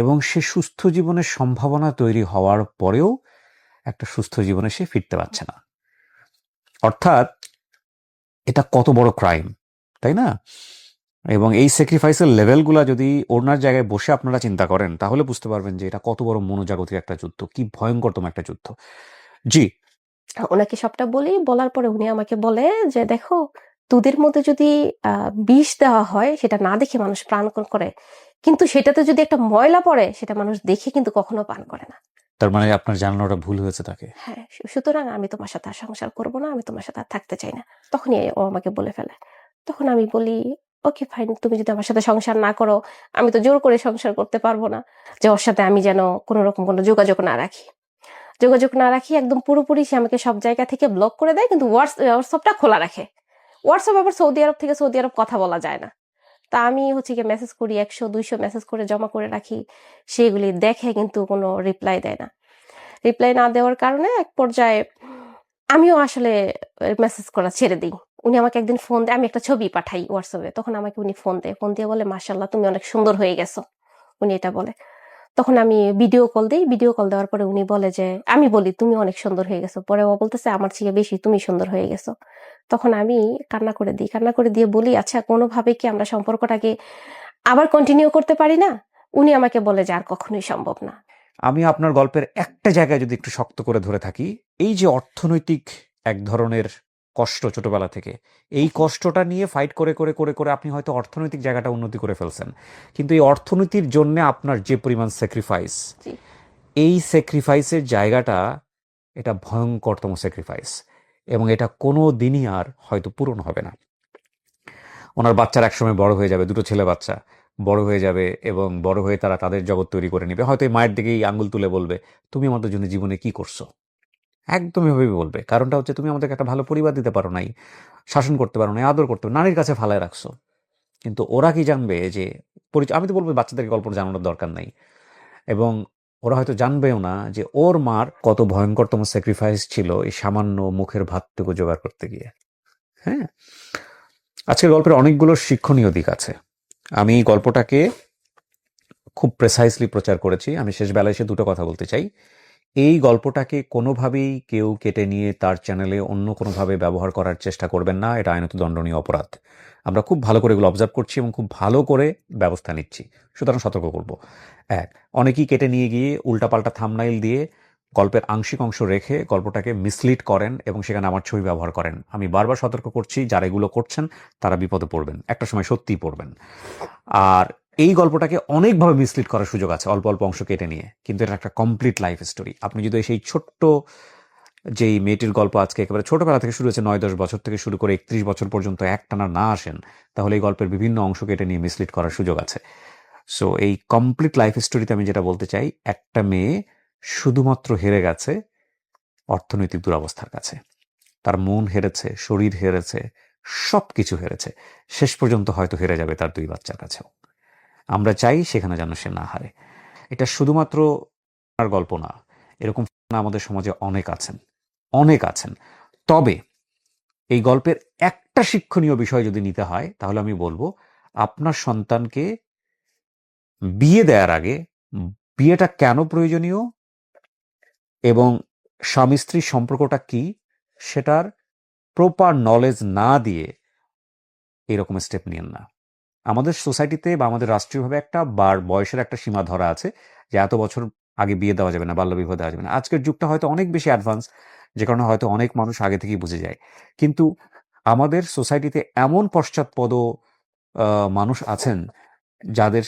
এবং সে সুস্থ জীবনের সম্ভাবনা তৈরি হওয়ার পরেও একটা সুস্থ জীবনে সে ফিরতে পারছে না। অর্থাৎ এটা কত বড় ক্রাইম, তাই না? এবং এই স্যাক্রিফাইসের লেভেলগুলা যদি ওনার জায়গায় বসে আপনারা চিন্তা করেন, তাহলে বুঝতে পারবেন যে এটা কত বড় মনোজাগতিক একটা যুদ্ধ, কি ভয়ঙ্করতম একটা যুদ্ধ। জি। ওনাকে সবটা বলি, বলার পরে উনি আমাকে বলে যে দেখো, দুধের মধ্যে যদি বিষ দেওয়া হয় সেটা না দেখে মানুষ পান করে, কিন্তু সেটাতে যদি একটা ময়লা পড়ে সেটা মানুষ দেখে কিন্তু কখনো পান করে না। তার মানে আপনার জানানোটা ভুল হয়েছে তাকে। হ্যাঁ, সুতরাং আমি তোমার সাথে আর সংসার করবো না, আমি তোমার সাথে আর থাকতে চাই না। তখনই ও আমাকে বলে ফেলে। তখন আমি বলি ওকে ফাইন, তুমি যদি আমার সাথে সংসার না করো, আমি তো জোর করে সংসার করতে পারবো না যে ওর সাথে আমি যেন কোনো রকম কোনো যোগাযোগ না রাখি। যোগাযোগ না রাখি একদম পুরোপুরি, সে আমাকে সব জায়গা থেকে ব্লক করে দেয়, কিন্তু হোয়াটসঅ্যাপটা খোলা রাখে। হোয়াটসঅ্যাপ আবার সৌদি আরব থেকে সৌদি আরব কথা বলা যায় না। তা আমি হচ্ছে গিয়ে মেসেজ করি, 100-200 মেসেজ করে জমা করে রাখি, সেগুলি দেখে কিন্তু কোনো রিপ্লাই দেয় না। রিপ্লাই না দেওয়ার কারণে এক পর্যায়ে আমিও আসলে মেসেজ করা ছেড়ে দিই। উনি আমাকে একদিন ফোন দেয়, আমি একটা ছবি পাঠাই হোয়াটসঅ্যাপে, তখন আমাকে উনি ফোন দেয়, ফোন দিয়ে বলে মাশাআল্লাহ তুমি অনেক সুন্দর হয়ে গেছো, উনি এটা বলে। তখন আমি ভিডিও কল দিই, ভিডিও কল দেওয়ার পরে উনি বলে যে, আমি বলি তুমি অনেক সুন্দর হয়ে গেছো, পরে ও বলতেছে আমার চেয়ে বেশি তুমি সুন্দর হয়ে গেছো। তখন আমি কান্না করে দিই, কান্না করে দিয়ে বলি আচ্ছা কোনোভাবে কি আমরা সম্পর্কটাকে আবার কন্টিনিউ করতে পারি না? উনি আমাকে বলে যে আর কখনোই সম্ভব না। আমি আপনার গল্পের একটা জায়গায় যদি একটু শক্ত করে ধরে থাকি, এই যে অর্থনৈতিক এক ধরনের কষ্ট ছোটবেলা থেকে, এই কষ্টটা নিয়ে ফাইট করে করে করে করে আপনি হয়তো অর্থনৈতিক জায়গাটা উন্নতি করে ফেলছেন, কিন্তু এই অর্থনীতির জন্য আপনার যে পরিমাণ স্যাক্রিফাইস, জি এই স্যাক্রিফাইসের জায়গাটা, এটা ভয়ঙ্করতম স্যাক্রিফাইস, এবং এটা কোনো দিনই আর হয়তো পূরণ হবে না। ওনার বাচ্চারা একসময় বড় হয়ে যাবে, দুটো ছেলে বাচ্চা বড় হয়ে যাবে, এবং বড় হয়ে তারা তাদের জগৎ তৈরি করে নেবে। হয়তো এই মায়ের দিকেই আঙ্গুল তুলে বলবে তুমি আমাদের জন্য জীবনে কি করছো, একদমই ভাবে বলবে। কারণটা হচ্ছে তুমি আমাদেরকে একটা ভালো পরিবার দিতে পারো নাই, শাসন করতে পারো নাই, আদর করতে পারো, নারীর কাছে ফালায় রাখছো। কিন্তু ওরা কি জানবে যে আমি তো বলবো বাচ্চাদেরকে গল্প জানানোর দরকার নাই, এবং ওরা হয়তো জানবেও না যে ওর মার কত ভয়ঙ্করতম স্যাক্রিফাইস ছিল এই সামান্য মুখের ভাতটুকু জোগাড় করতে গিয়ে। হ্যাঁ, আজকের গল্পের অনেকগুলো শিক্ষণীয় দিক আছে। আমি গল্পটাকে খুব প্রেসাইসলি প্রচার করেছি। আমি শেষ বেলায় এসে দুটো কথা বলতে চাই। এই গল্পটাকে কোনোভাবেই কেউ কেটে নিয়ে তার চ্যানেলে অন্য কোনোভাবে ব্যবহার করার চেষ্টা করবেন না, এটা আইনত দণ্ডনীয় অপরাধ। আমরা খুব ভালো করে এগুলো অবজার্ভ করছি এবং খুব ভালো করে ব্যবস্থা নিচ্ছি, সুতরাং সতর্ক করব। এক, অনেকেই কেটে নিয়ে গিয়ে উল্টাপাল্টা থাম্বনেইল দিয়ে গল্পের আংশিক অংশ রেখে গল্পটাকে মিসলিড করেন এবং সেখানে আমার ছবি ব্যবহার করেন। আমি বারবার সতর্ক করছি, যারা এগুলো করছেন তারা বিপদে পড়বেন, একটা সময় সত্যিই পড়বেন। আর এই গল্পটাকে অনেকভাবে মিসলিড করার সুযোগ আছে অল্প অল্প অংশ কেটে নিয়ে, কিন্তু এটা একটা কমপ্লিট লাইফ স্টোরি। আপনি যদি সেই ছোট্ট যেই মেয়েটির গল্প আজকে একেবারে ছোটবেলা থেকে শুরু হয়েছে, 9-10 বছর থেকে শুরু করে 31 বছর পর্যন্ত একটানা না আসেন, তাহলে এই গল্পের বিভিন্ন অংশ কেটে নিয়ে মিসলিড করার সুযোগ আছে। সো এই কমপ্লিট লাইফ স্টোরিতে আমি যেটা বলতে চাই, একটা মেয়ে শুধুমাত্র হেরে গেছে অর্থনৈতিক দুরবস্থার কাছে। তার মন হেরেছে, শরীর হেরেছে, সবকিছু হেরেছে। শেষ পর্যন্ত হয়তো হেরে যাবে তার 2 বাচ্চার কাছেও। আমরা চাই সেখানে যেন সে না হারে। এটা শুধুমাত্র আর গল্প না, এরকম আমাদের সমাজে অনেক আছেন, অনেক আছেন। তবে এই গল্পের একটা শিক্ষণীয় বিষয় যদি নিতে হয়, তাহলে আমি বলবো আপনার সন্তানকে বিয়ে দেওয়ার আগে বিয়েটা কেন প্রয়োজনীয় এবং স্বামী স্ত্রীর সম্পর্কটা কি, সেটার প্রপার নলেজ না দিয়ে এরকম স্টেপ নিয়েন না। আমাদের সোসাইটিতে বা আমাদের রাষ্ট্রীয়ভাবে একটা বয়সের একটা সীমা ধরা আছে যে এত বছর আগে বিয়ে দেওয়া যাবে না, বাল্যবিবাহ দেওয়া যাবে না। আজকের যুগটা হয়তো অনেক বেশি অ্যাডভান্স, যে কারণে হয়তো অনেক মানুষ আগে থেকেই বুঝে যায়। কিন্তু আমাদের সোসাইটিতে এমন পশ্চাৎপদ মানুষ আছেন যাদের,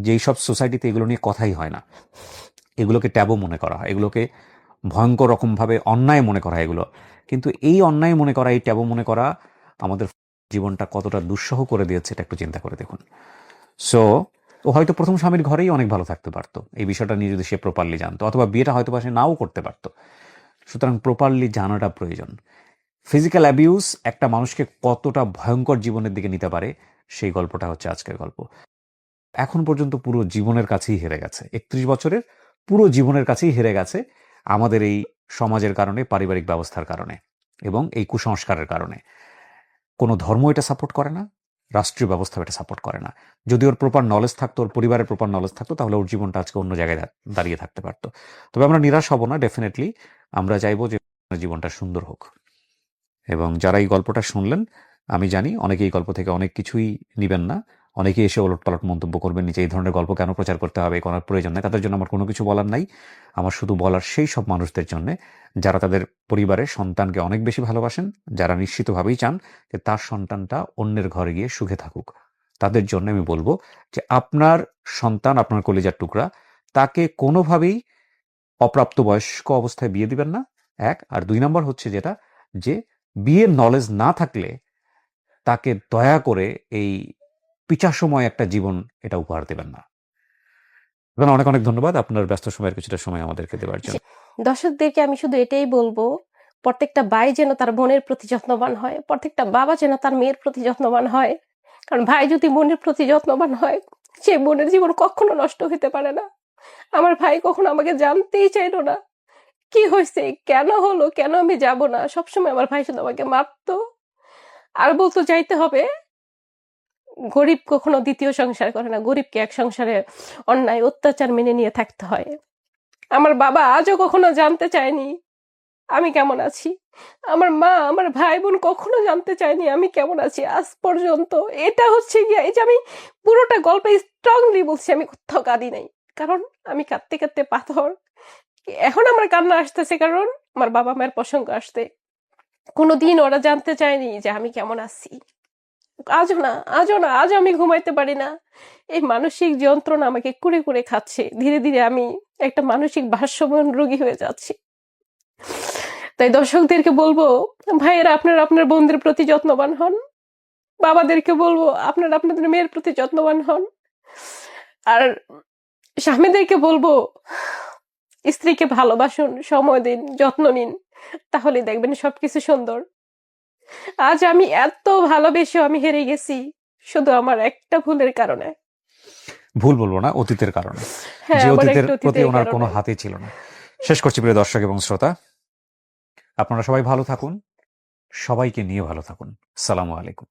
যেই সব সোসাইটিতে এগুলো নিয়ে কথাই হয় না, এগুলোকে ট্যাবু মনে করা হয়, এগুলোকে ভয়ঙ্কর রকমভাবে অন্যায় মনে করা হয় এগুলো। কিন্তু এই অন্যায় মনে করা, এই ট্যাবু মনে করা আমাদের জীবনটা কতটা দুঃসহ করে দিয়েছে এটা একটু চিন্তা করে দেখুন। সো ও হয়তো প্রথম স্বামীর ঘরেই অনেক ভালো থাকতে পারতো এই বিষয়টা নিয়ে যদি সে প্রপারলি জানতো, অথবা বিয়েটা হয়তো বা সে নাও করতে পারতো। সুতরাং প্রপারলি জানাটা প্রয়োজন। ফিজিক্যাল অ্যাবিউজ একটা মানুষকে কতটা ভয়ঙ্কর জীবনের দিকে নিতে পারে, সেই গল্পটা হচ্ছে আজকের গল্প। এখন পর্যন্ত পুরো জীবনের কাছেই হেরে গেছে, 31 বছরের পুরো জীবনের কাছেই হেরে গেছে আমাদের এই সমাজের কারণে, পারিবারিক ব্যবস্থার কারণে এবং এই কুসংস্কারের কারণে। কোনো ধর্ম এটা সাপোর্ট করে না, রাষ্ট্রীয় ব্যবস্থা এটা সাপোর্ট করে না। যদি ওর প্রপার নলেজ থাকতো, ওর পরিবারের প্রপার নলেজ থাকতো, তাহলে ওর জীবনটা আজকে অন্য জায়গায় দাঁড়িয়ে থাকতে পারতো। তবে আমরা নিরাশ হব না, ডেফিনেটলি আমরা চাইবো যে জীবনটা সুন্দর হোক। এবং যারা এই গল্পটা শুনলেন, আমি জানি অনেকে এই গল্প থেকে অনেক কিছুই নিবেন না, অনেকে এসে ওলটপালট মন্তব্য করবেন নিচে, এই ধরনের গল্প কেন প্রচার করতে হবে, কোনো প্রয়োজন নেই। তাদের জন্য আমার কোনো কিছু বলার নাই। আমার শুধু বলার সেই সব মানুষদের জন্য যারা তাদের পরিবারের সন্তানকে অনেক বেশি ভালোবাসেন, যারা নিশ্চিতভাবেই চান যে তার সন্তানটা অন্যের ঘরে গিয়ে সুখে থাকুক। তাদের জন্য আমি বলবো যে আপনার সন্তান আপনার কলিজার টুকরা, তাকে কোনোভাবেই অপ্রাপ্তবয়স্ক অবস্থায় বিয়ে দিবেন না, 1। আর 2 নম্বর হচ্ছে যেটা, যে বিয়ের নলেজ না থাকলে তাকে দয়া করে এই পিচাসময় একটা জীবন এটা উপহার দেবেন না। অনেক অনেক ধন্যবাদ আপনার ব্যস্ত সময়ের কিছুটা সময় আমাদেরকে দেওয়ার জন্য। দর্শকদেরকে আমি শুধু এটাই বলবো, প্রত্যেকটা ভাই যেন তার বোনের প্রতি যত্নবান হয়, প্রত্যেকটা বাবা যেন তার মেয়ের প্রতি যত্নবান হয়। কারণ ভাই যদি বোনের প্রতি যত্নবান হয়, সে বোনের জীবন কখনো নষ্ট হতে পারে না। আমার ভাই কখনো আমাকে জানতেই চাইলো না কি হয়েছে, কেন হলো, কেন আমি যাব না। সবসময় আমার ভাই শুধু আমাকে মারতো আর বলতো যাইতে হবে। গরিব কখনো দ্বিতীয় সংসার করে না, গরিবকে এক সংসারে অন্যায় অত্যাচার মেনে নিয়ে থাকতে হয়। আমার বাবা আজও কখনো জানতে চায়নি আমি কেমন আছি। আমার মা, আমার ভাই বোন কখনো জানতে চায়নি আমি কেমন আছি আজ পর্যন্ত। এটা হচ্ছে গিয়ে, এই যে আমি পুরোটা গল্পে স্ট্রংলি বলছি, আমি কোথাও কাঁদি নাই, কারণ আমি কাঁদতে কাঁদতে পাথর। এখন আমার কান্না আসতেছে কারণ আমার বাবা মায়ের প্রসঙ্গ আসতে। কোনোদিন ওরা জানতে চায়নি যে আমি কেমন আছি। আজও না, আজও আমি ঘুমাইতে পারি না। এই মানসিক যন্ত্রণা আমাকে কুড়ে কুড়ে খাচ্ছে। ধীরে ধীরে আমি একটা মানসিক ভারসাম্য রোগী হয়ে যাচ্ছি। তাই দর্শকদেরকে বলবো, ভাইয়েরা আপনারা আপনার বোনদের প্রতি যত্নবান হন, বাবাদেরকে বলবো আপনারা আপনাদের মেয়ের প্রতি যত্নবান হন, আর স্বামীদেরকে বলবো স্ত্রীকে ভালোবাসুন, সময় দিন, যত্ন নিন, তাহলে দেখবেন সবকিছু সুন্দর। আজ আমি এত ভালোবেসে আমি হেরে গেছি শুধু আমার একটা ভুলের কারণে। ভুল বলবো না, অতীতের কারণে, হ্যাঁ, যে আমার অতীতের একটা প্রতি অতীতের ওনার কোনো কারণে। হাতে ছিল না। শেষ করছি প্রিয় দর্শক এবং শ্রোতা, আপনারা সবাই ভালো থাকুন, সবাইকে নিয়ে ভালো থাকুন। আসসালামু আলাইকুম।